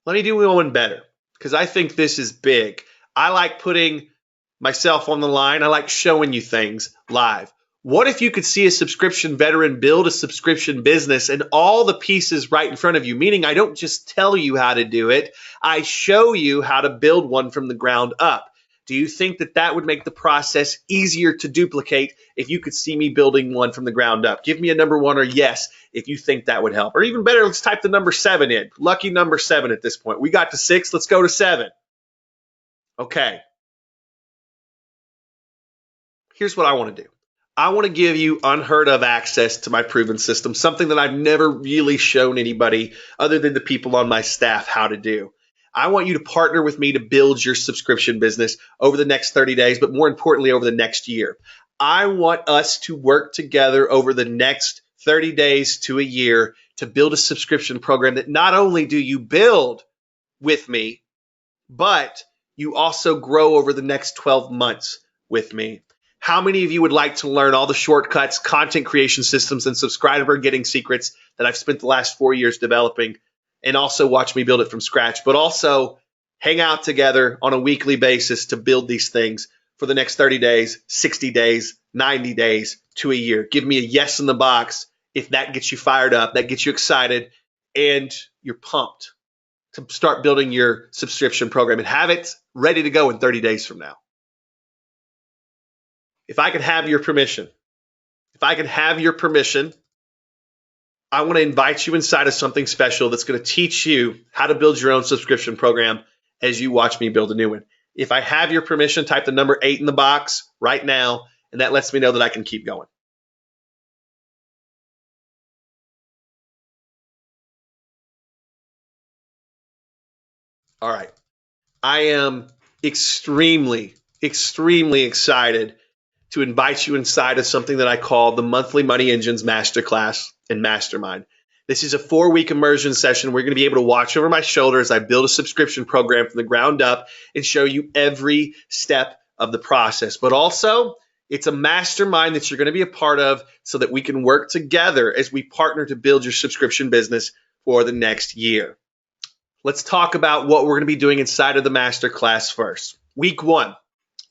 S1: Let me do one better because I think this is big. I like putting myself on the line. I like showing you things live. What if you could see a subscription veteran build a subscription business and all the pieces right in front of you? Meaning I don't just tell you how to do it. I show you how to build one from the ground up. Do you think that that would make the process easier to duplicate if you could see me building one from the ground up? Give me a number 1 or yes if you think that would help. Or even better, let's type the number 7 in. Lucky number 7 at this point. We got to 6. Let's go to 7. Okay. Here's what I want to do. I want to give you unheard of access to my proven system, something that I've never really shown anybody other than the people on my staff how to do. I want you to partner with me to build your subscription business over the next 30 days, but more importantly, over the next year. I want us to work together over the next 30 days to a year to build a subscription program that not only do you build with me, but you also grow over the next 12 months with me. How many of you would like to learn all the shortcuts, content creation systems, and subscriber getting secrets that I've spent the last 4 years developing, and also watch me build it from scratch, but also hang out together on a weekly basis to build these things for the next 30 days, 60 days, 90 days to a year? Give me a yes in the box if that gets you fired up, that gets you excited, and you're pumped to start building your subscription program and have it ready to go in 30 days from now. If I could have your permission, I want to invite you inside of something special that's going to teach you how to build your own subscription program as you watch me build a new one. If I have your permission, type the number 8 in the box right now, and that lets me know that I can keep going. All right. I am extremely, extremely excited to invite you inside of something that I call the Monthly Money Engines Masterclass and Mastermind. This is a 4-week immersion session. We're going to be able to watch over my shoulder as I build a subscription program from the ground up and show you every step of the process. But also, it's a mastermind that you're going to be a part of so that we can work together as we partner to build your subscription business for the next year. Let's talk about what we're going to be doing inside of the masterclass first. Week 1.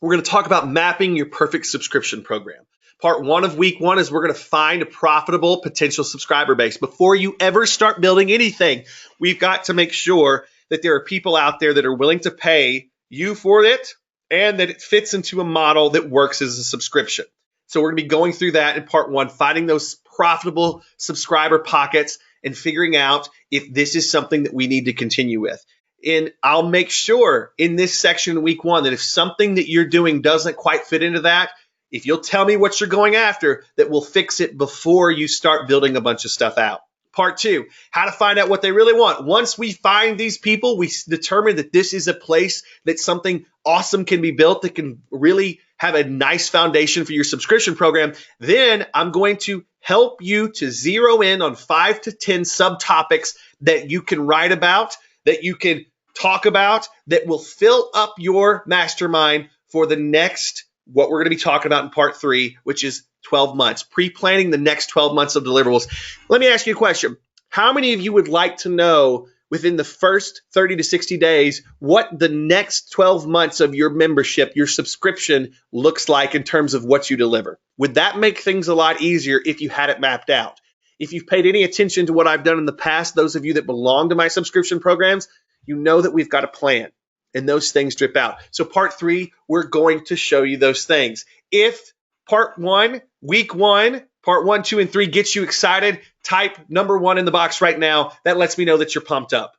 S1: We're going to talk about mapping your perfect subscription program. Part 1 of week 1 is we're going to find a profitable potential subscriber base. Before you ever start building anything, we've got to make sure that there are people out there that are willing to pay you for it and that it fits into a model that works as a subscription. So we're going to be going through that in part 1, finding those profitable subscriber pockets and figuring out if this is something that we need to continue with. And I'll make sure in this section in week 1 that if something that you're doing doesn't quite fit into that, if you'll tell me what you're going after, that we'll fix it before you start building a bunch of stuff out. Part 2, how to find out what they really want. Once we find these people, we determine that this is a place that something awesome can be built that can really have a nice foundation for your subscription program. Then I'm going to help you to zero in on 5 to 10 subtopics that you can write about, that you can talk about, that will fill up your mastermind for the next, what we're going to be talking about in part 3, which is 12 months, pre-planning the next 12 months of deliverables. Let me ask you a question. How many of you would like to know within the first 30 to 60 days what the next 12 months of your membership, your subscription looks like in terms of what you deliver? Would that make things a lot easier if you had it mapped out? If you've paid any attention to what I've done in the past, those of you that belong to my subscription programs, you know that we've got a plan and those things drip out. So part 3, we're going to show you those things. If part 1, week 1, part 1, 2, and 3 gets you excited, type number 1 in the box right now. That lets me know that you're pumped up.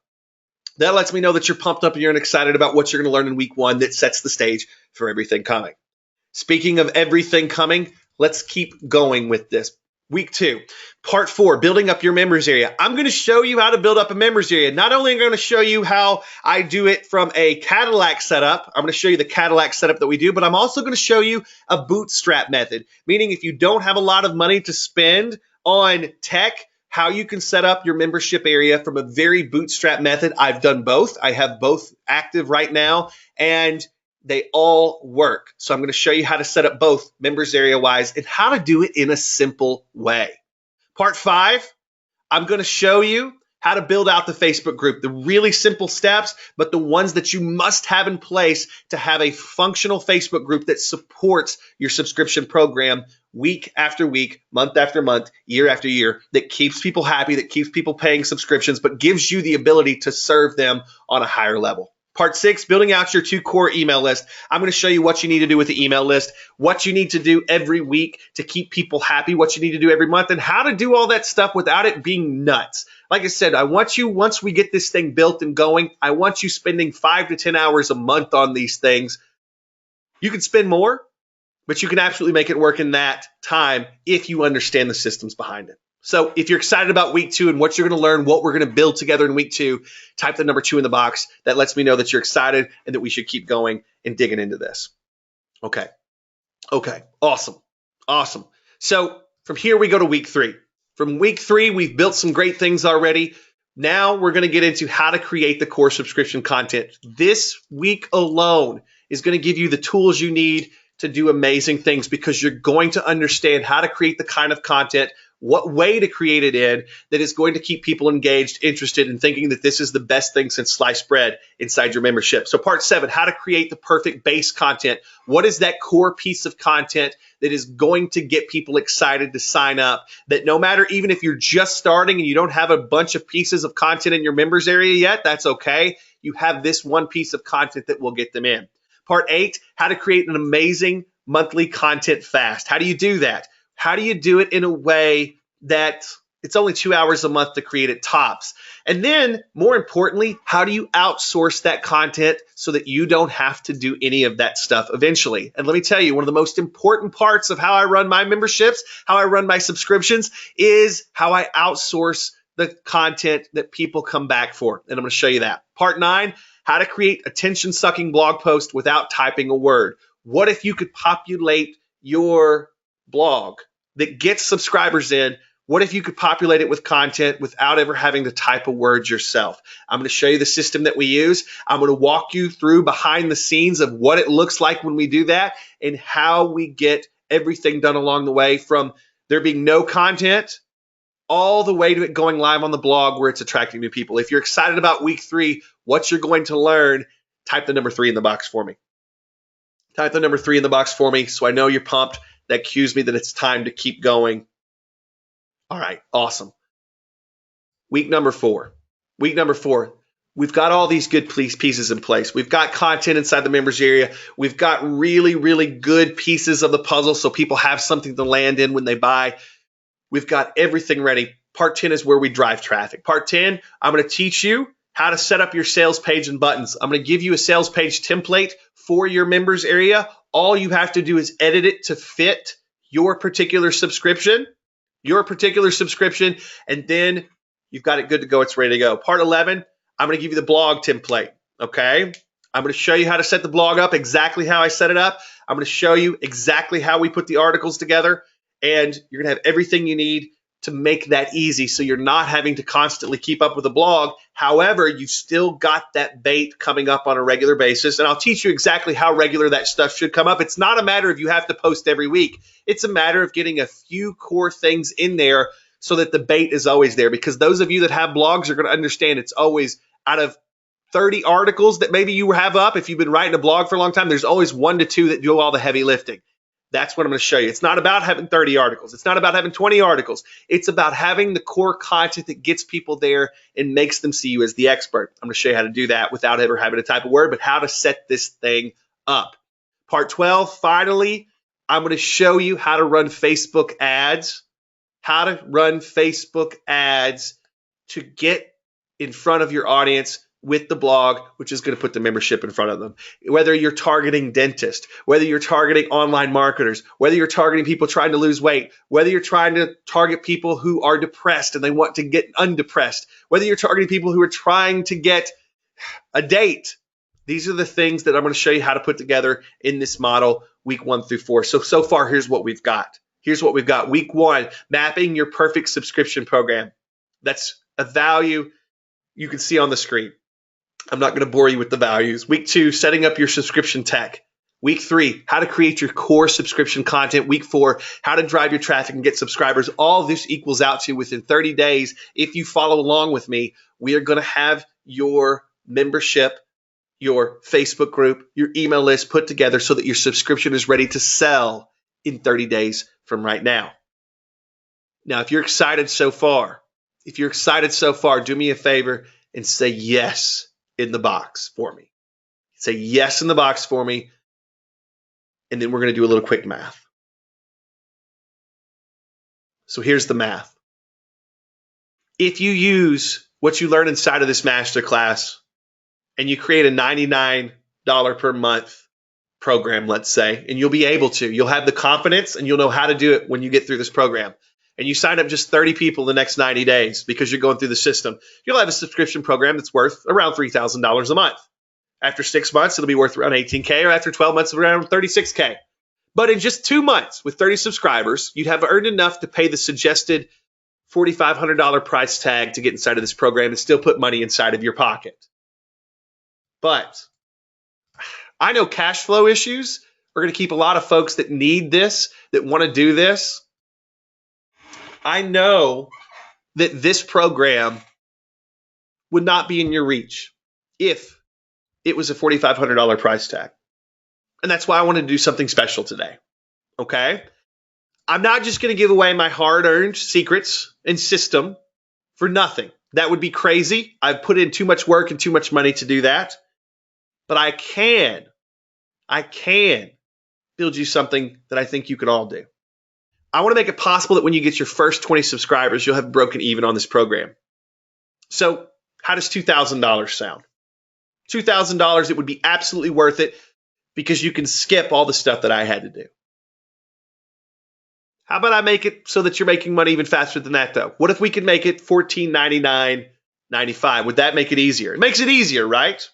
S1: That lets me know that you're pumped up and you're excited about what you're going to learn in week 1 that sets the stage for everything coming. Speaking of everything coming, let's keep going with this. Week 2, part 4, building up your members area. I'm going to show you how to build up a members area. Not only am I going to show you how I do it from a Cadillac setup, I'm going to show you the Cadillac setup that we do, but I'm also going to show you a bootstrap method, meaning if you don't have a lot of money to spend on tech, how you can set up your membership area from a very bootstrap method. I've done both. I have both active right now, and they all work. So I'm going to show you how to set up both members area wise and how to do it in a simple way. Part 5, I'm going to show you how to build out the Facebook group, the really simple steps, but the ones that you must have in place to have a functional Facebook group that supports your subscription program week after week, month after month, year after year, that keeps people happy, that keeps people paying subscriptions, but gives you the ability to serve them on a higher level. Part 6, building out your 2 core email list. I'm going to show you what you need to do with the email list, what you need to do every week to keep people happy, what you need to do every month, and how to do all that stuff without it being nuts. Like I said, I want you, once we get this thing built and going, I want you spending 5 to 10 hours a month on these things. You can spend more, but you can absolutely make it work in that time if you understand the systems behind it. So if you're excited about week 2 and what you're going to learn, what we're going to build together in week 2, type the number 2 in the box. That lets me know that you're excited and that we should keep going and digging into this. Okay. Awesome. So from here, we go to week 3. From week 3, we've built some great things already. Now we're going to get into how to create the core subscription content. This week alone is going to give you the tools you need to do amazing things because you're going to understand how to create the kind of content, what way to create it in that is going to keep people engaged, interested, and thinking that this is the best thing since sliced bread inside your membership. So part 7, how to create the perfect base content. What is that core piece of content that is going to get people excited to sign up, that no matter, even if you're just starting and you don't have a bunch of pieces of content in your members area yet, that's okay. You have this one piece of content that will get them in. Part 8, how to create an amazing monthly content fast. How do you do that? How do you do it in a way that it's only 2 hours a month to create it tops? And then, more importantly, how do you outsource that content so that you don't have to do any of that stuff eventually? And let me tell you, one of the most important parts of how I run my memberships, how I run my subscriptions, is how I outsource the content that people come back for. And I'm going to show you that. Part 9, How to create attention-sucking blog posts without typing a word. What if you could populate your blog that gets subscribers in? What if you could populate it with content without ever having to type a word yourself? I'm going to show you the system that we use. I'm going to walk you through behind the scenes of what it looks like when we do that and how we get everything done along the way, from there being no content all the way to it going live on the blog where it's attracting new people. If you're excited about week 3, what you're going to learn, type the number 3 in the box for me. Type the number 3 in the box for me so I know you're pumped. That cues me that it's time to keep going. All right, awesome. Week number 4. Week number 4. We've got all these good pieces in place. We've got content inside the members area. We've got really, really good pieces of the puzzle so people have something to land in when they buy. We've got everything ready. Part 10 is where we drive traffic. Part 10, I'm going to teach you how to set up your sales page and buttons. I'm going to give you a sales page template for your members area. All you have to do is edit it to fit your particular subscription, and then you've got it good to go. It's ready to go. Part 11, I'm going to give you the blog template, okay? I'm going to show you how to set the blog up, exactly how I set it up. I'm going to show you exactly how we put the articles together, and you're going to have everything you need to make that easy so you're not having to constantly keep up with the blog. However, you've still got that bait coming up on a regular basis, and I'll teach you exactly how regular that stuff should come up. It's not a matter of you have to post every week. It's a matter of getting a few core things in there so that the bait is always there, because those of you that have blogs are going to understand it's always out of 30 articles that maybe you have up. If you've been writing a blog for a long time, there's always 1 to 2 that do all the heavy lifting. That's what I'm going to show you. It's not about having 30 articles. It's not about having 20 articles. It's about having the core content that gets people there and makes them see you as the expert. I'm going to show you how to do that without ever having to type a word, but how to set this thing up. Part 12, finally, I'm going to show you how to run Facebook ads, to get in front of your audience with the blog, which is going to put the membership in front of them. Whether you're targeting dentists, whether you're targeting online marketers, whether you're targeting people trying to lose weight, whether you're trying to target people who are depressed and they want to get undepressed, whether you're targeting people who are trying to get a date. These are the things that I'm going to show you how to put together in this model, week 1 through 4. So far, here's what we've got. Week 1, mapping your perfect subscription program. That's a value you can see on the screen. I'm not going to bore you with the values. Week 2, setting up your subscription tech. Week 3, how to create your core subscription content. Week 4, how to drive your traffic and get subscribers. All this equals out to within 30 days. If you follow along with me, we are going to have your membership, your Facebook group, your email list put together so that your subscription is ready to sell in 30 days from right now. Now, if you're excited so far, do me a favor and say yes in the box for me. Say yes in the box for me, and then we're going to do a little quick math. So here's the math. If you use what you learn inside of this masterclass and you create a $99 per month program, let's say, and you'll have the confidence and you'll know how to do it when you get through this program, and you sign up just 30 people the next 90 days because you're going through the system, you'll have a subscription program that's worth around $3,000 a month. After 6 months, it'll be worth around $18K, or after 12 months, around $36K. But in just 2 months with 30 subscribers, you'd have earned enough to pay the suggested $4,500 price tag to get inside of this program and still put money inside of your pocket. But I know cash flow issues are going to keep a lot of folks that need this, that want to do this. I know that this program would not be in your reach if it was a $4,500 price tag. And that's why I wanted to do something special today. Okay? I'm not just going to give away my hard-earned secrets and system for nothing. That would be crazy. I've put in too much work and too much money to do that. But I can build you something that I think you can all do. I want to make it possible that when you get your first 20 subscribers, you'll have broken even on this program. So how does $2,000 sound? $2,000, it would be absolutely worth it because you can skip all the stuff that I had to do. How about I make it so that you're making money even faster than that, though? What if we could make it $14.99.95? Would that make it easier? It makes it easier, right?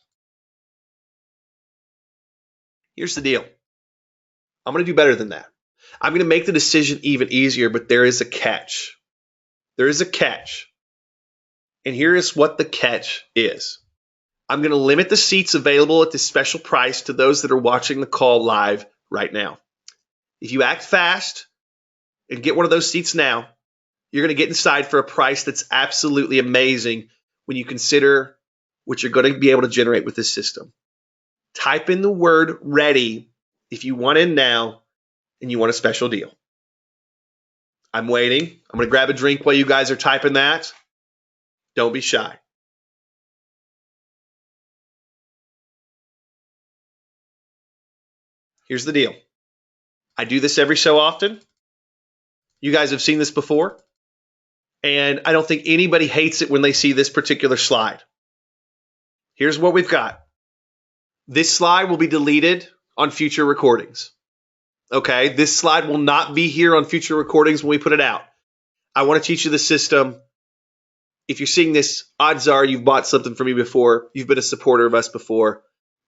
S1: Here's the deal. I'm going to do better than that. I'm going to make the decision even easier, but there is a catch. There is a catch. And here is what the catch is. I'm going to limit the seats available at this special price to those that are watching the call live right now. If you act fast and get one of those seats now, you're going to get inside for a price that's absolutely amazing when you consider what you're going to be able to generate with this system. Type in the word ready if you want in now and you want a special deal. I'm waiting. I'm going to grab a drink while you guys are typing that. Don't be shy. Here's the deal. I do this every so often. You guys have seen this before. And I don't think anybody hates it when they see this particular slide. Here's what we've got. This slide will be deleted on future recordings. Okay, this slide will not be here on future recordings when we put it out. I want to teach you the system. If you're seeing this, odds are you've bought something from me before. You've been a supporter of us before.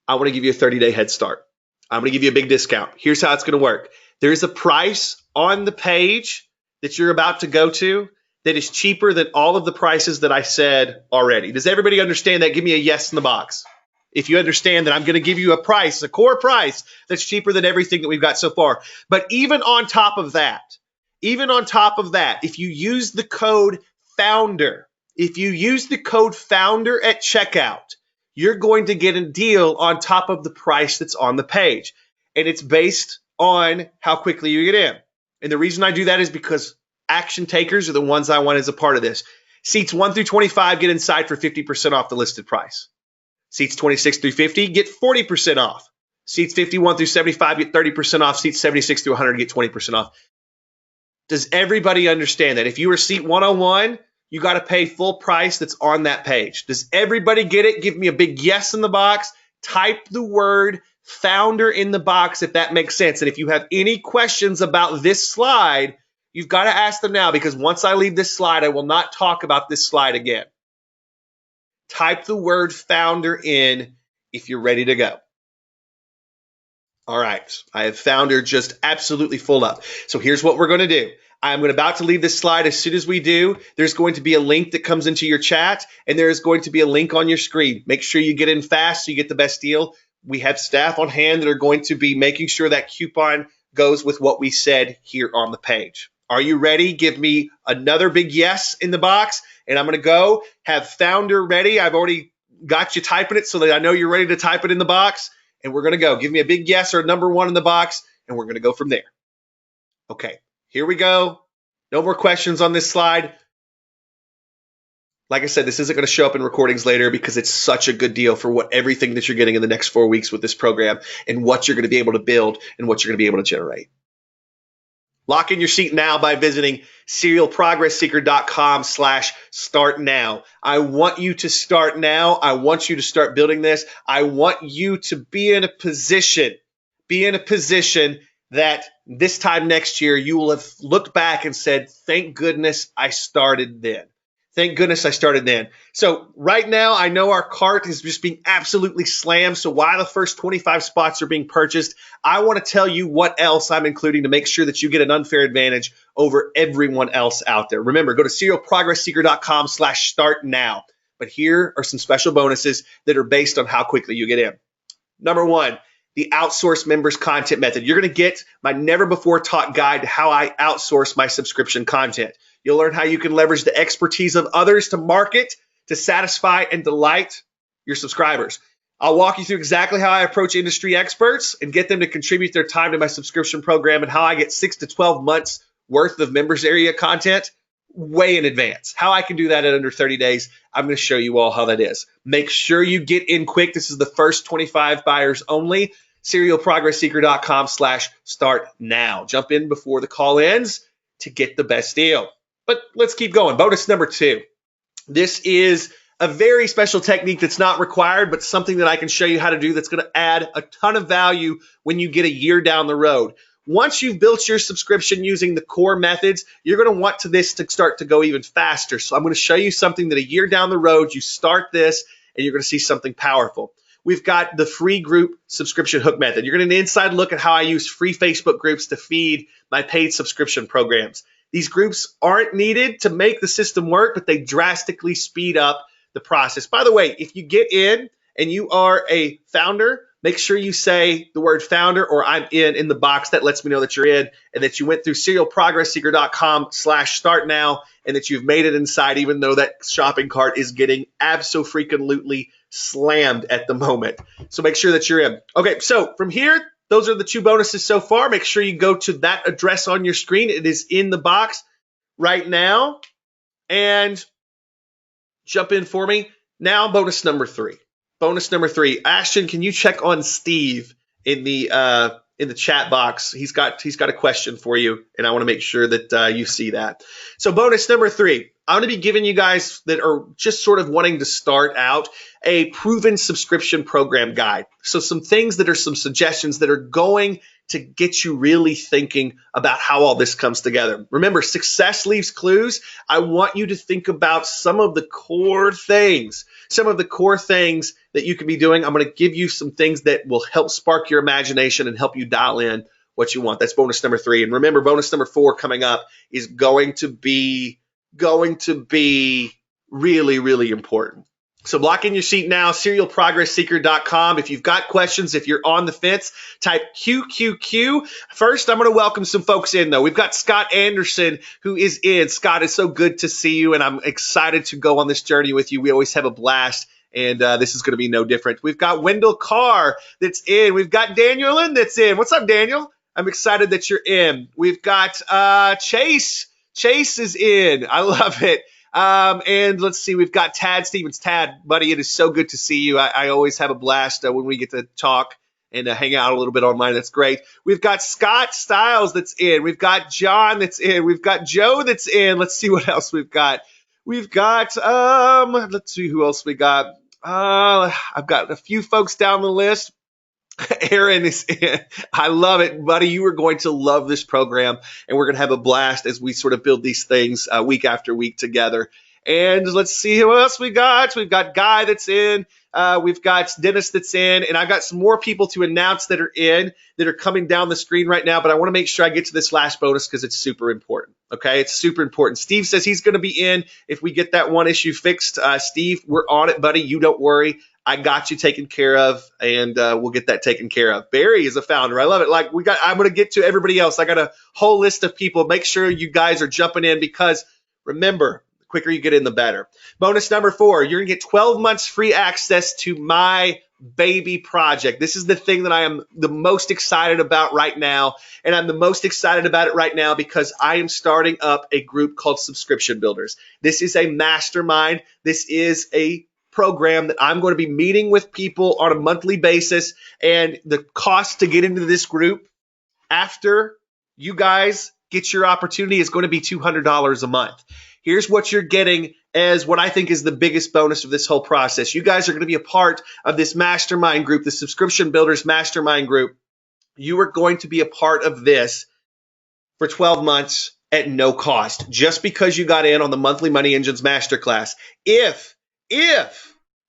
S1: I want to give you a 30-day head start. I'm going to give you a big discount. Here's how it's going to work. There's a price on the page that you're about to go to that is cheaper than all of the prices that I said already. Does everybody understand that? Give me a yes in the box. If you understand that I'm going to give you a price, a core price that's cheaper than everything that we've got so far. But even on top of that, if you use the code FOUNDER, at checkout, you're going to get a deal on top of the price that's on the page. And it's based on how quickly you get in. And the reason I do that is because action takers are the ones I want as a part of this. Seats 1 through 25 get inside for 50% off the listed price. Seats 26 through 50 get 40% off. Seats 51 through 75 get 30% off. Seats 76 through 100 get 20% off. Does everybody understand that? If you are seat 101, you got to pay full price that's on that page. Does everybody get it? Give me a big yes in the box. Type the word founder in the box if that makes sense. And if you have any questions about this slide, you've got to ask them now, because once I leave this slide, I will not talk about this slide again. Type the word founder in if you're ready to go. All right, I have founder just absolutely full up. So here's what we're going to do. I'm about to leave this slide. As soon as we do, there's going to be a link that comes into your chat, and there is going to be a link on your screen. Make sure you get in fast so you get the best deal. We have staff on hand that are going to be making sure that coupon goes with what we said here on the page. Are you ready? Give me another big yes in the box, and I'm going to go have founder ready. I've already got you typing it so that I know you're ready to type it in the box, and we're going to go. Give me a big yes or a number 1 in the box, and we're going to go from there. Okay, here we go. No more questions on this slide. Like I said, this isn't going to show up in recordings later because it's such a good deal for everything that you're getting in the next 4 weeks with this program and what you're going to be able to build and what you're going to be able to generate. Lock in your seat now by visiting serialprogressseeker.com/start now. I want you to start now. I want you to start building this. I want you to be in a position that this time next year you will have looked back and said, thank goodness I started then. Thank goodness I started then. So right now, I know our cart is just being absolutely slammed. So while the first 25 spots are being purchased, I want to tell you what else I'm including to make sure that you get an unfair advantage over everyone else out there. Remember, go to serialprogressseeker.com/start now. But here are some special bonuses that are based on how quickly you get in. Number 1, the outsource members content method. You're going to get my never before taught guide to how I outsource my subscription content. You'll learn how you can leverage the expertise of others to market, to satisfy, and delight your subscribers. I'll walk you through exactly how I approach industry experts and get them to contribute their time to my subscription program, and how I get 6 to 12 months worth of members area content way in advance. How I can do that in under 30 days, I'm going to show you all how that is. Make sure you get in quick. This is the first 25 buyers only. serialprogressseeker.com/start now. Jump in before the call ends to get the best deal. But let's keep going. Bonus number 2. This is a very special technique that's not required, but something that I can show you how to do that's going to add a ton of value when you get a year down the road. Once you've built your subscription using the core methods, you're going to want this to start to go even faster. So I'm going to show you something that a year down the road, you start this and you're going to see something powerful. we've got the free group subscription hook method. You're going to get an inside look at how I use free Facebook groups to feed my paid subscription programs. These groups aren't needed to make the system work, but they drastically speed up the process. By the way, if you get in and you are a founder, make sure you say the word founder or I'm in the box. That lets me know that you're in and that you went through serialprogressseeker.com/start now and that you've made it inside, even though that shopping cart is getting abso-freaking-lutely slammed at the moment. So make sure that you're in. Okay, so from here, those are the 2 bonuses so far. Make sure you go to that address on your screen. It is in the box right now. And jump in for me. Now, bonus number 3. Bonus number 3. Ashton, can you check on Steve in the chat box? He's got a question for you, and I want to make sure that you see that. So bonus number 3. I'm going to be giving you guys that are just sort of wanting to start out a proven subscription program guide. So some things that are some suggestions that are going to get you really thinking about how all this comes together. Remember, success leaves clues. I want you to think about some of the core things that you can be doing. I'm going to give you some things that will help spark your imagination and help you dial in what you want. That's bonus number 3. And remember, bonus number 4 coming up is going to be really, really important. So block in your seat now, serialprogressseeker.com. If you've got questions, if you're on the fence, type QQQ. First, I'm going to welcome some folks in, though. We've got Scott Anderson, who is in. Scott, it's so good to see you, and I'm excited to go on this journey with you. We always have a blast, and this is going to be no different. We've got Wendell Carr that's in. We've got Daniel Lynn that's in. What's up, Daniel? I'm excited that you're in. We've got Chase. Chase is in. I love it. And let's see, we've got Tad Stevens. Tad, buddy, it is so good to see you. I always have a blast when we get to talk and hang out a little bit online. That's great. We've got Scott Stiles that's in. We've got John that's in. We've got Joe that's in. Let's see what else we've got. We've got, let's see who else we got. I've got a few folks down the list. Aaron is in. I love it, buddy. You are going to love this program, and we're going to have a blast as we sort of build these things week after week together. And let's see who else we got. We've got Guy that's in. We've got Dennis that's in. And I've got some more people to announce that are in, that are coming down the screen right now. But I want to make sure I get to this last bonus because it's super important. Okay, it's super important. Steve says he's going to be in if we get that one issue fixed. Steve, we're on it, buddy. You don't worry. I got you taken care of, and we'll get that taken care of. Barry is a founder. I love it. I'm going to get to everybody else. I got a whole list of people. Make sure you guys are jumping in because remember, the quicker you get in, the better. Bonus number 4, you're going to get 12 months free access to my baby project. This is the thing that I am the most excited about right now, and I'm the most excited about it right now because I am starting up a group called Subscription Builders. This is a mastermind. This is a program that I'm going to be meeting with people on a monthly basis, and the cost to get into this group after you guys get your opportunity is going to be $200 a month. Here's what you're getting as what I think is the biggest bonus of this whole process. You guys are going to be a part of this mastermind group, the Subscription Builders Mastermind Group. You are going to be a part of this for 12 months at no cost, just because you got in on the Monthly Money Engines Masterclass. If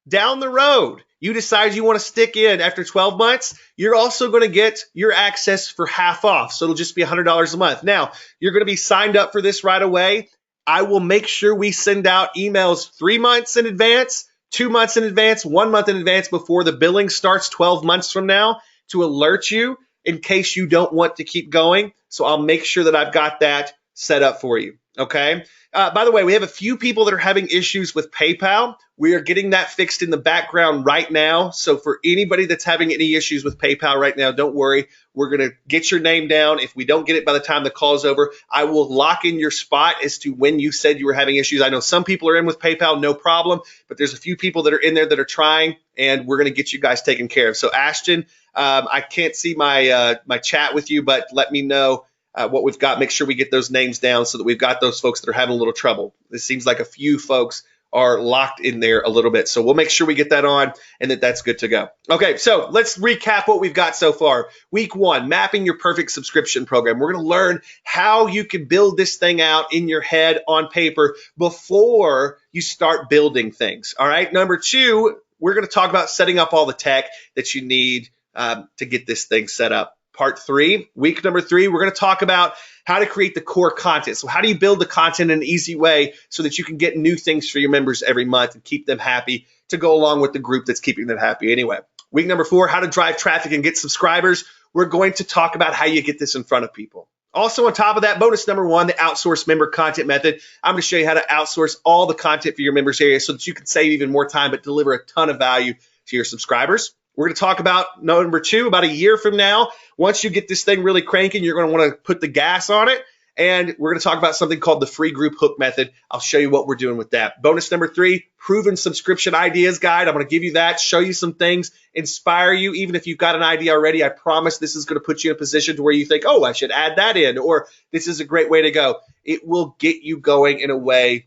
S1: down the road you decide you want to stick in after 12 months, you're also going to get your access for half off. So it'll just be $100 a month. Now, you're going to be signed up for this right away. I will make sure we send out emails 3 months in advance, 2 months in advance, 1 month in advance before the billing starts 12 months from now to alert you in case you don't want to keep going. So I'll make sure that I've got that set up for you. Okay. By the way, we have a few people that are having issues with PayPal. We are getting that fixed in the background right now. So for anybody that's having any issues with PayPal right now, don't worry. We're going to get your name down. If we don't get it by the time the call is over, I will lock in your spot as to when you said you were having issues. I know some people are in with PayPal, no problem, but there's a few people that are in there that are trying, and we're going to get you guys taken care of. So Ashton, I can't see my chat with you, but let me know what we've got. Make sure we get those names down so that we've got those folks that are having a little trouble. It seems like a few folks are locked in there a little bit. So we'll make sure we get that on and that's good to go. Okay, so let's recap what we've got so far. Week 1, mapping your perfect subscription program. We're going to learn how you can build this thing out in your head on paper before you start building things. All right, number 2, we're going to talk about setting up all the tech that you need to get this thing set up. Part 3, week number 3, we're going to talk about how to create the core content. So how do you build the content in an easy way so that you can get new things for your members every month and keep them happy to go along with the group that's keeping them happy anyway. Week number 4, how to drive traffic and get subscribers. We're going to talk about how you get this in front of people. Also on top of that, bonus number 1, the outsource member content method. I'm going to show you how to outsource all the content for your members area so that you can save even more time but deliver a ton of value to your subscribers. We're going to talk about number 2, about a year from now. Once you get this thing really cranking, you're going to want to put the gas on it. And we're going to talk about something called the free group hook method. I'll show you what we're doing with that. Bonus number 3, proven subscription ideas guide. I'm going to give you that, show you some things, inspire you. Even if you've got an idea already, I promise this is going to put you in a position to where you think, oh, I should add that in, or this is a great way to go. It will get you going in a way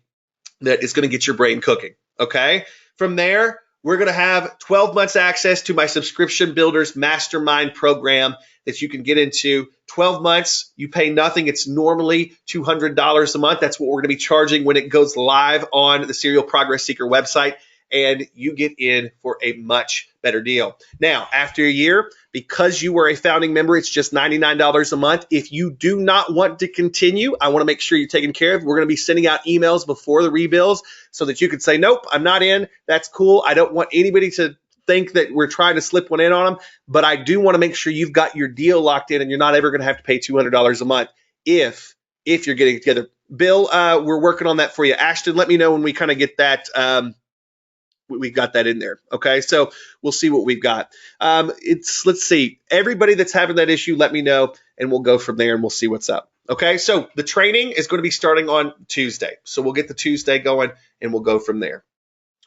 S1: that is going to get your brain cooking, okay? From there, we're going to have 12 months access to my Subscription Builders Mastermind program that you can get into. 12 months, you pay nothing. It's normally $200 a month. That's what we're going to be charging when it goes live on the Serial Progress Seeker website, and you get in for a much better deal. Now, after a year, because you were a founding member, it's just $99 a month. If you do not want to continue, I want to make sure you're taken care of. We're going to be sending out emails before the rebills so that you can say, nope, I'm not in. That's cool. I don't want anybody to think that we're trying to slip one in on them, but I do want to make sure you've got your deal locked in and you're not ever going to have to pay $200 a month if you're getting it together. Bill, we're working on that for you. Ashton, let me know when we kind of get that. We got that in there. Okay, so we'll see what we've got. Let's see. Everybody that's having that issue, let me know, and we'll go from there and we'll see what's up. Okay, so the training is going to be starting on Tuesday. So we'll get the Tuesday going and we'll go from there.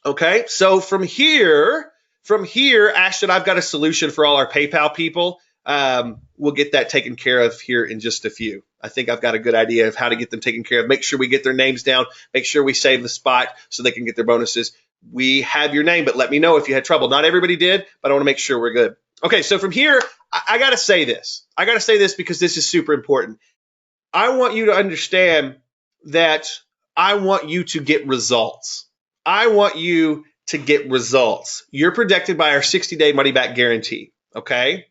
S1: Okay, so from here, Ashton, I've got a solution for all our PayPal people. We'll get that taken care of here in just a few. I think I've got a good idea of how to get them taken care of. Make sure we get their names down. Make sure we save the spot so they can get their bonuses. We have your name, but let me know if you had trouble. Not everybody did, but I want to make sure we're good. Okay, so from here, I got to say this. I got to say this because this is super important. I want you to understand that I want you to get results. I want you to get results. You're protected by our 60-day money-back guarantee, okay?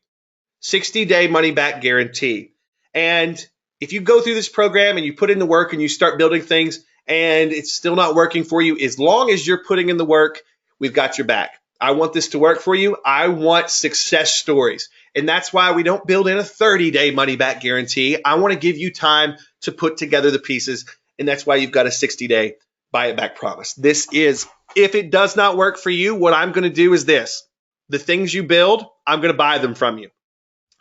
S1: 60-day money-back guarantee. And if you go through this program and you put in the work and you start building things and it's still not working for you, as long as you're putting in the work, we've got your back. I want this to work for you. I want success stories. And that's why we don't build in a 30-day money-back guarantee. I want to give you time to put together the pieces, and that's why you've got a 60-day buy-it-back promise. This is, if it does not work for you, what I'm going to do is this. The things you build, I'm going to buy them from you.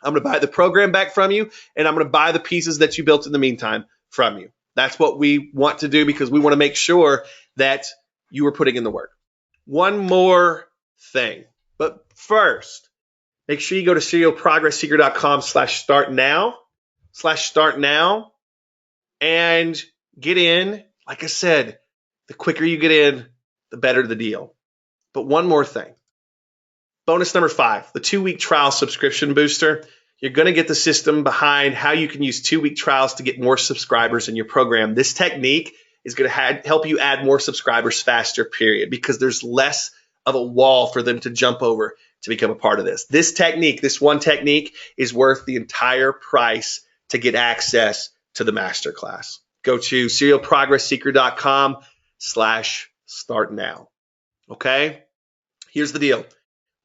S1: I'm going to buy the program back from you, and I'm going to buy the pieces that you built in the meantime from you. That's what we want to do because we want to make sure that you are putting in the work. One more thing. But first, make sure you go to serialprogressseeker.com/start now and get in. Like I said, the quicker you get in, the better the deal. But one more thing. Bonus number 5, the 2-week trial subscription booster. You're going to get the system behind how you can use 2-week trials to get more subscribers in your program. This technique is going to help you add more subscribers faster, period, because there's less of a wall for them to jump over to become a part of this. This technique, this one technique, is worth the entire price to get access to the masterclass. Go to serialprogressseeker.com/start now. Okay? Here's the deal.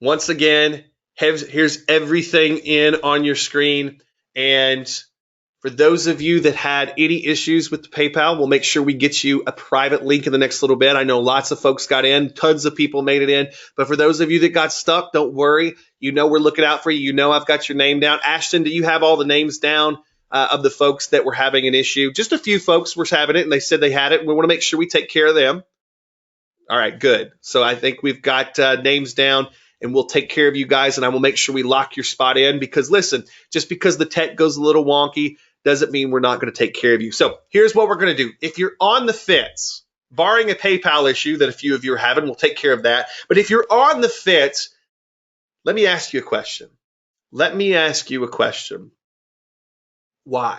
S1: Once again, here's everything in on your screen. And for those of you that had any issues with the PayPal, we'll make sure we get you a private link in the next little bit. I know lots of folks got in. Tons of people made it in. But for those of you that got stuck, don't worry. You know we're looking out for you. You know I've got your name down. Ashton, do you have all the names down of the folks that were having an issue? Just a few folks were having it, and they said they had it. We want to make sure we take care of them. All right, good. So I think we've got names down. And we'll take care of you guys, and I will make sure we lock your spot in because, listen, just because the tech goes a little wonky doesn't mean we're not going to take care of you. So here's what we're going to do. If you're on the fence, barring a PayPal issue that a few of you are having, we'll take care of that. But if you're on the fence, let me ask you a question. Why?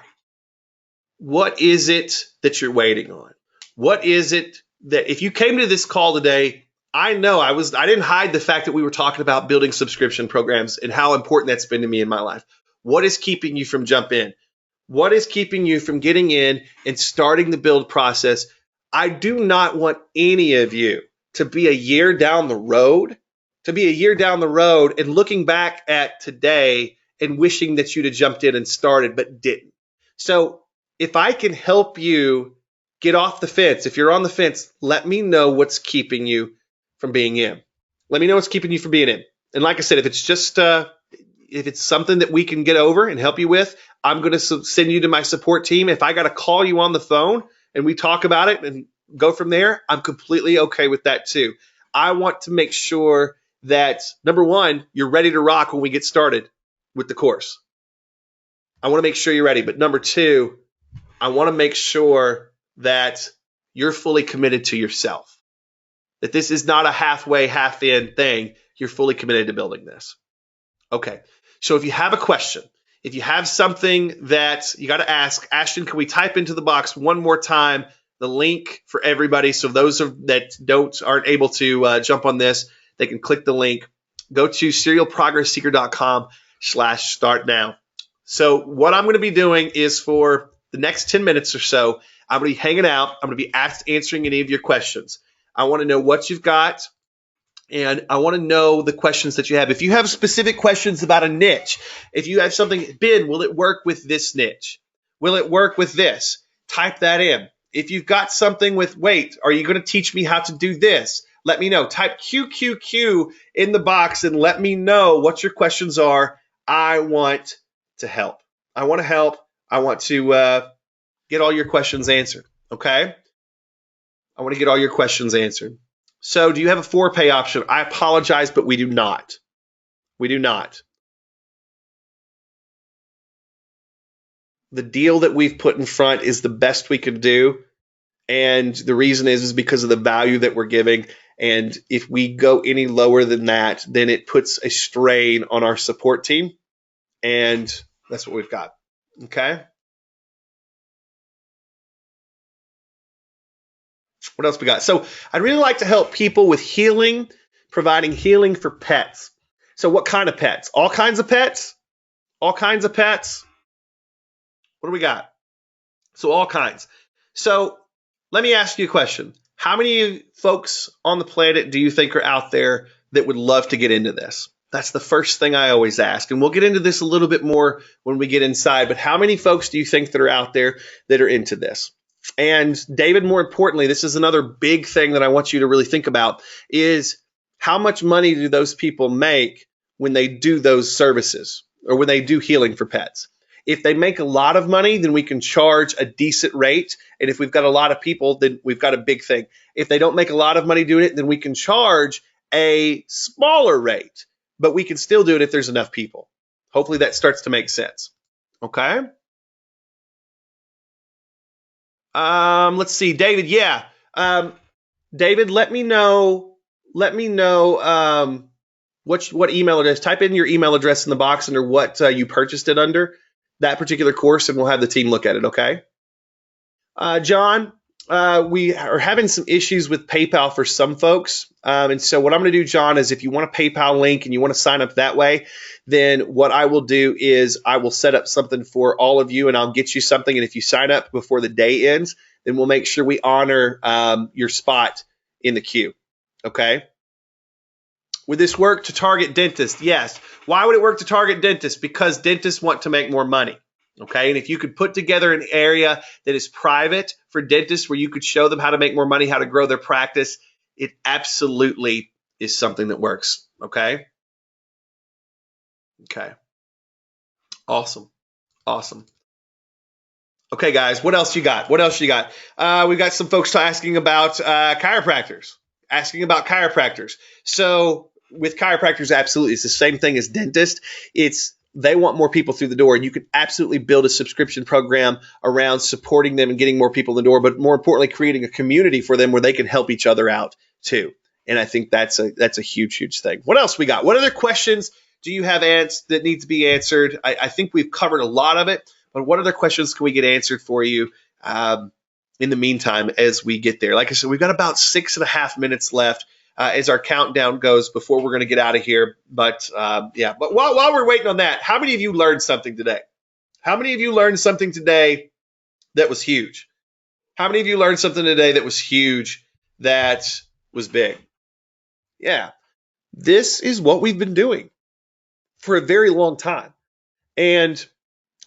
S1: What is it that you're waiting on? What is it that if you came to this call today I know I didn't hide the fact that we were talking about building subscription programs and how important that's been to me in my life. What is keeping you from jump in? What is keeping you from getting in and starting the build process? I do not want any of you to be a year down the road, and looking back at today and wishing that you'd have jumped in and started but didn't. So if I can help you get off the fence, if you're on the fence, let me know what's keeping you from being in. Let me know what's keeping you from being in. And like I said, if it's just if it's something that we can get over and help you with, I'm going to send you to my support team. If I got to call you on the phone and we talk about it and go from there, I'm completely okay with that too. I want to make sure that, number one, you're ready to rock when we get started with the course. I want to make sure you're ready. But number two, I want to make sure that you're fully committed to yourself, that this is not a halfway, half-in thing. You're fully committed to building this. Okay. So if you have a question, if you have something that you got to ask, Ashton, can we type into the box one more time the link for everybody? So those that aren't able to jump on this, they can click the link. Go to serialprogressseeker.com/start now. So what I'm going to be doing is for the next 10 minutes or so, I'm going to be hanging out. I'm going to be answering any of your questions. I want to know what you've got. And I want to know the questions that you have. If you have specific questions about a niche, if you have something, Ben, will it work with this niche? Will it work with this? Type that in. If you've got something with, wait, are you going to teach me how to do this? Let me know. Type QQQ in the box and let me know what your questions are. I want to help. I want to help. I want to get all your questions answered. Okay? I want to get all your questions answered. So do you have a 4-pay option? I apologize, but we do not. We do not. The deal that we've put in front is the best we could do. And the reason is because of the value that we're giving. And if we go any lower than that, then it puts a strain on our support team. And that's what we've got. Okay? What else we got? So I'd really like to help people with healing, providing healing for pets. So what kind of pets? All kinds of pets? All kinds of pets? What do we got? So all kinds. So let me ask you a question. How many folks on the planet do you think are out there that would love to get into this? That's the first thing I always ask. And we'll get into this a little bit more when we get inside. But how many folks do you think that are out there that are into this? And David, more importantly, this is another big thing that I want you to really think about is how much money do those people make when they do those services or when they do healing for pets? If they make a lot of money, then we can charge a decent rate. And if we've got a lot of people, then we've got a big thing. If they don't make a lot of money doing it, then we can charge a smaller rate, but we can still do it if there's enough people. Hopefully that starts to make sense. Okay. Let's see, David. Yeah. David, let me know what email address. Type in your email address in the box under what you purchased it under, that particular course, and we'll have the team look at it, okay? John, we are having some issues with PayPal for some folks. And so what I'm going to do, John, is if you want a PayPal link and you want to sign up that way, then what I will do is I will set up something for all of you and I'll get you something. And if you sign up before the day ends, then we'll make sure we honor your spot in the queue, okay? Would this work to target dentists? Yes. Why would it work to target dentists? Because dentists want to make more money. Okay. And if you could put together an area that is private for dentists where you could show them how to make more money, how to grow their practice, it absolutely is something that works. Okay. Okay. Awesome. Awesome. Okay, guys, what else you got? What else you got? We've got some folks asking about chiropractors. So with chiropractors, absolutely, it's the same thing as dentists. They want more people through the door, and you can absolutely build a subscription program around supporting them and getting more people in the door, but more importantly, creating a community for them where they can help each other out too. And I think that's a huge, huge thing. What else we got? What other questions do you have that need to be answered? I think we've covered a lot of it, but what other questions can we get answered for you in the meantime as we get there? Like I said, we've got about 6.5 minutes left. as our countdown goes before we're going to get out of here. But yeah, but while we're waiting on that, how many of you learned something today? How many of you learned something today that was huge? How many of you learned something today that was huge, that was big? Yeah, this is what we've been doing for a very long time. And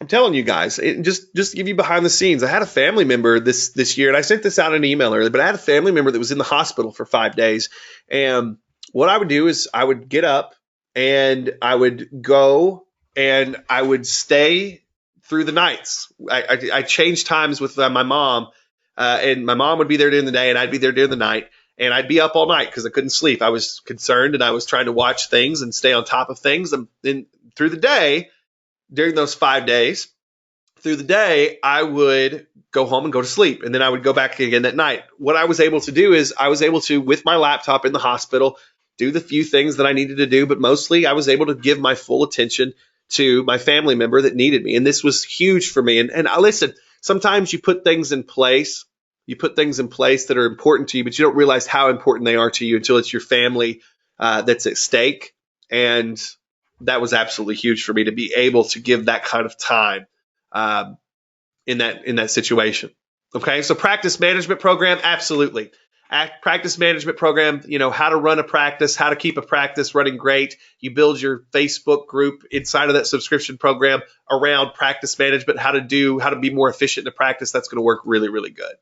S1: I'm telling you guys, just to give you behind the scenes, I had a family member this year, and I sent this out in an email earlier, but I had a family member that was in the hospital for 5 days. And what I would do is I would get up and I would go and I would stay through the nights. I changed times with my mom, and my mom would be there during the day and I'd be there during the night. And I'd be up all night because I couldn't sleep. I was concerned and I was trying to watch things and stay on top of things. And then through the day, during those 5 days, through the day, I would go home and go to sleep. And then I would go back again at night. What I was able to do is I was able to, with my laptop in the hospital, do the few things that I needed to do. But mostly I was able to give my full attention to my family member that needed me. And this was huge for me. And listen, sometimes you put things in place. You put things in place that are important to you, but you don't realize how important they are to you until it's your family that's at stake. And that was absolutely huge for me to be able to give that kind of time in that situation. Okay, so practice management program, absolutely. Practice management program, how to run a practice, how to keep a practice running great. You build your Facebook group inside of that subscription program around practice management, how to be more efficient in the practice. That's going to work really, really good.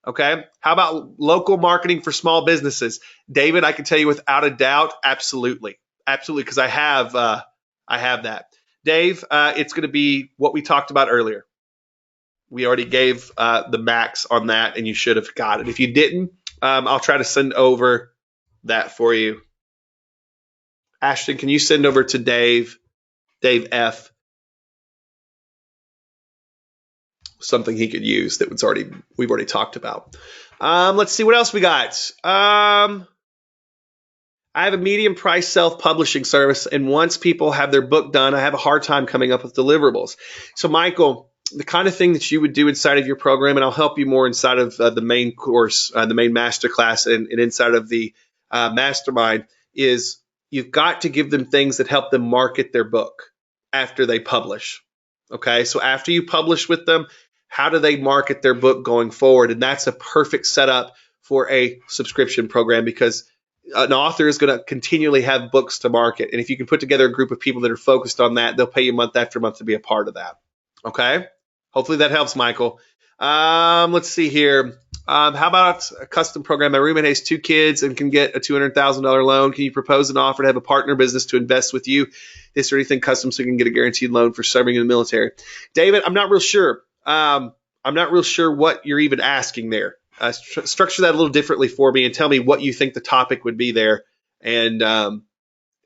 S1: Okay. How about local marketing for small businesses? David, I can tell you without a doubt, absolutely. Absolutely, because I have that. Dave, it's going to be what we talked about earlier. We already gave the max on that, and you should have got it. If you didn't, I'll try to send over that for you. Ashton, can you send over to Dave F., something he could use that we've already talked about. Let's see what else we got. I have a medium price self-publishing service, and once people have their book done, I have a hard time coming up with deliverables. So, Michael, the kind of thing that you would do inside of your program, and I'll help you more inside of the main course, the main masterclass, and inside of the mastermind, is you've got to give them things that help them market their book after they publish. Okay, so after you publish with them, how do they market their book going forward? And that's a perfect setup for a subscription program, because an author is going to continually have books to market. And if you can put together a group of people that are focused on that, they'll pay you month after month to be a part of that. Okay? Hopefully that helps, Michael. Let's see here. How about a custom program? My roommate has 2 kids and can get a $200,000 loan. Can you propose an offer to have a partner business to invest with you? Is there anything custom so you can get a guaranteed loan for serving in the military? David, I'm not real sure. I'm not real sure what you're even asking there. Structure that a little differently for me and tell me what you think the topic would be there. And I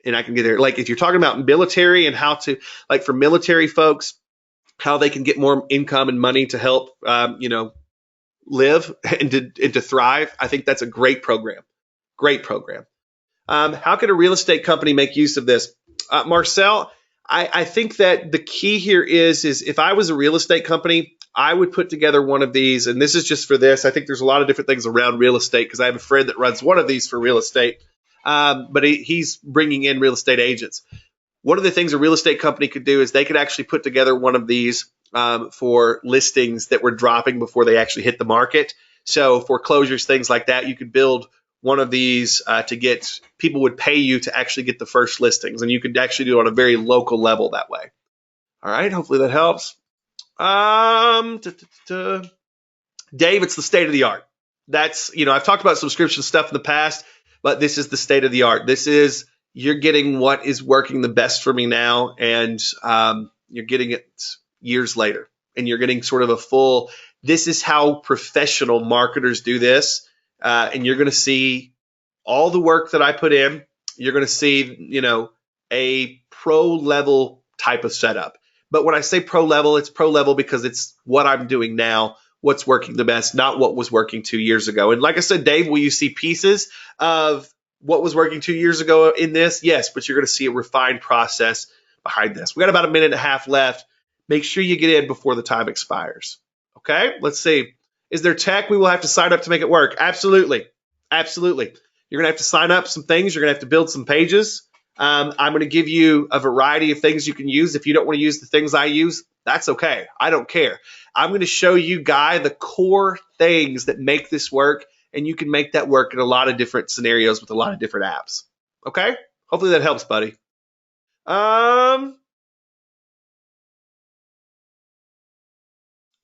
S1: can get there. Like if you're talking about military and how to, like for military folks, how they can get more income and money to help, live and to thrive. I think that's a great program. Great program. How can a real estate company make use of this? Marcel, I think that the key here is if I was a real estate company, I would put together one of these, and this is just for this. I think there's a lot of different things around real estate because I have a friend that runs one of these for real estate, but he's bringing in real estate agents. One of the things a real estate company could do is they could actually put together one of these for listings that were dropping before they actually hit the market. So foreclosures, things like that, you could build one of these to get people would pay you to actually get the first listings, and you could actually do it on a very local level that way. All right, hopefully that helps. Dave, it's the state of the art. That's, I've talked about subscription stuff in the past, but this is the state of the art. This is, you're getting what is working the best for me now, and you're getting it years later, and you're getting sort of a full, this is how professional marketers do this, and you're going to see all the work that I put in. You're going to see, a pro level type of setup. But when I say pro level, it's pro level because it's what I'm doing now, what's working the best, not what was working 2 years ago. And like I said, Dave, will you see pieces of what was working 2 years ago in this? Yes, but you're going to see a refined process behind this. We got about a minute and a half left. Make sure you get in before the time expires. Okay, let's see. Is there tech we will have to sign up to make it work? Absolutely. Absolutely. You're going to have to sign up some things. You're going to have to build some pages. I'm going to give you a variety of things you can use. If you don't want to use the things I use, that's okay. I don't care. I'm going to show you, Guy, the core things that make this work, and you can make that work in a lot of different scenarios with a lot of different apps. Okay? Hopefully that helps, buddy.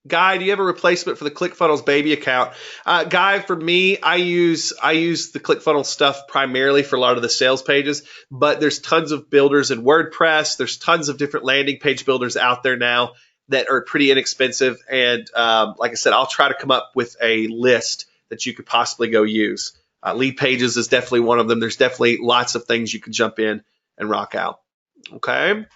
S1: Guy, do you have a replacement for the ClickFunnels baby account? Guy, for me, I use the ClickFunnels stuff primarily for a lot of the sales pages, but there's tons of builders in WordPress. There's tons of different landing page builders out there now that are pretty inexpensive. And like I said, I'll try to come up with a list that you could possibly go use. Lead Pages is definitely one of them. There's definitely lots of things you can jump in and rock out. Okay.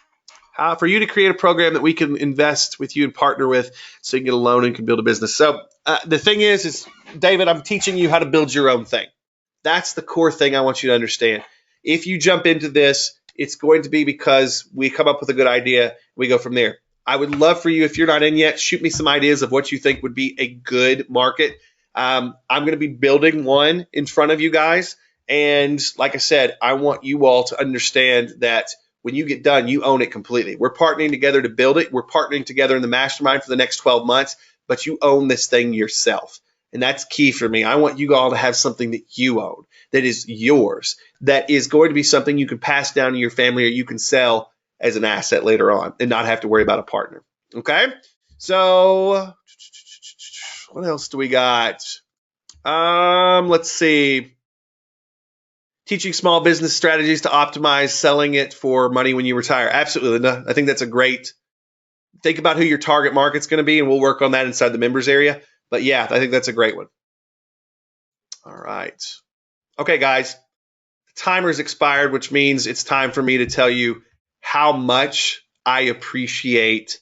S1: For you to create a program that we can invest with you and partner with so you can get a loan and can build a business. So the thing is, David, I'm teaching you how to build your own thing. That's the core thing I want you to understand. If you jump into this, it's going to be because we come up with a good idea. We go from there. I would love for you, if you're not in yet, shoot me some ideas of what you think would be a good market. I'm going to be building one in front of you guys. And like I said, I want you all to understand that when you get done, you own it completely. We're partnering together to build it. We're partnering together in the mastermind for the next 12 months, but you own this thing yourself. And that's key for me. I want you all to have something that you own, that is yours, that is going to be something you can pass down to your family or you can sell as an asset later on and not have to worry about a partner. Okay? So what else do we got? Let's see. Teaching small business strategies to optimize selling it for money when you retire. Absolutely, Linda. I think that's a great. Think about who your target market's going to be, and we'll work on that inside the members area. But yeah, I think that's a great one. All right. Okay, guys. The timer's expired, which means it's time for me to tell you how much I appreciate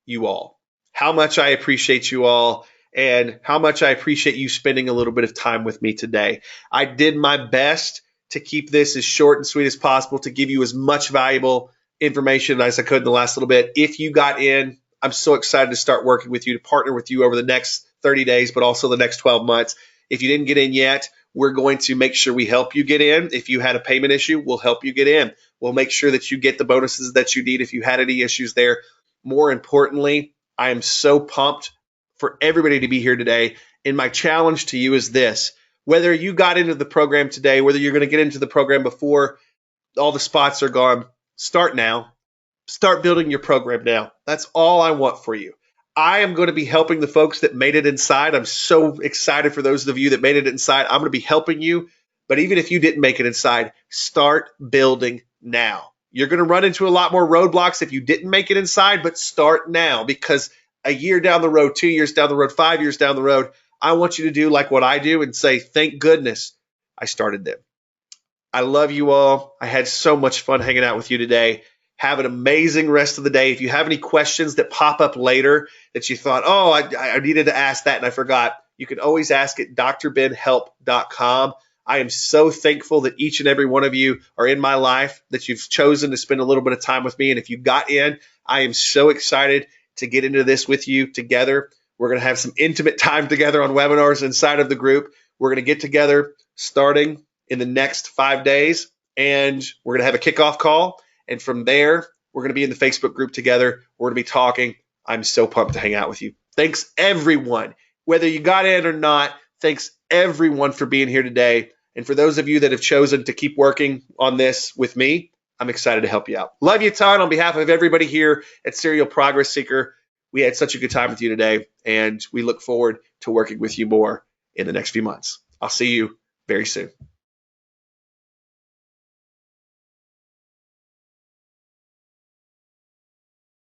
S1: you all. How much I appreciate you all, and how much I appreciate you spending a little bit of time with me today. I did my best to keep this as short and sweet as possible, to give you as much valuable information as I could in the last little bit. If you got in, I'm so excited to start working with you, to partner with you over the next 30 days, but also the next 12 months. If you didn't get in yet, we're going to make sure we help you get in. If you had a payment issue, we'll help you get in. We'll make sure that you get the bonuses that you need if you had any issues there. More importantly, I am so pumped for everybody to be here today. And my challenge to you is this. Whether you got into the program today, whether you're going to get into the program before all the spots are gone, start now. Start building your program now. That's all I want for you. I am going to be helping the folks that made it inside. I'm so excited for those of you that made it inside. I'm going to be helping you. But even if you didn't make it inside, start building now. You're going to run into a lot more roadblocks if you didn't make it inside, but start now, because a year down the road, 2 years down the road, 5 years down the road, I want you to do like what I do and say, thank goodness I started then. I love you all. I had so much fun hanging out with you today. Have an amazing rest of the day. If you have any questions that pop up later that you thought, oh, I needed to ask that and I forgot, you can always ask at drbenhelp.com. I am so thankful that each and every one of you are in my life, that you've chosen to spend a little bit of time with me. And if you got in, I am so excited to get into this with you together. We're going to have some intimate time together on webinars inside of the group. We're going to get together starting in the next 5 days, and we're going to have a kickoff call. And from there, we're going to be in the Facebook group together. We're going to be talking. I'm so pumped to hang out with you. Thanks, everyone. Whether you got in or not, thanks, everyone, for being here today. And for those of you that have chosen to keep working on this with me, I'm excited to help you out. Love you a ton. On behalf of everybody here at Serial Progress Seeker, we had such a good time with you today, and we look forward to working with you more in the next few months. I'll see you very soon.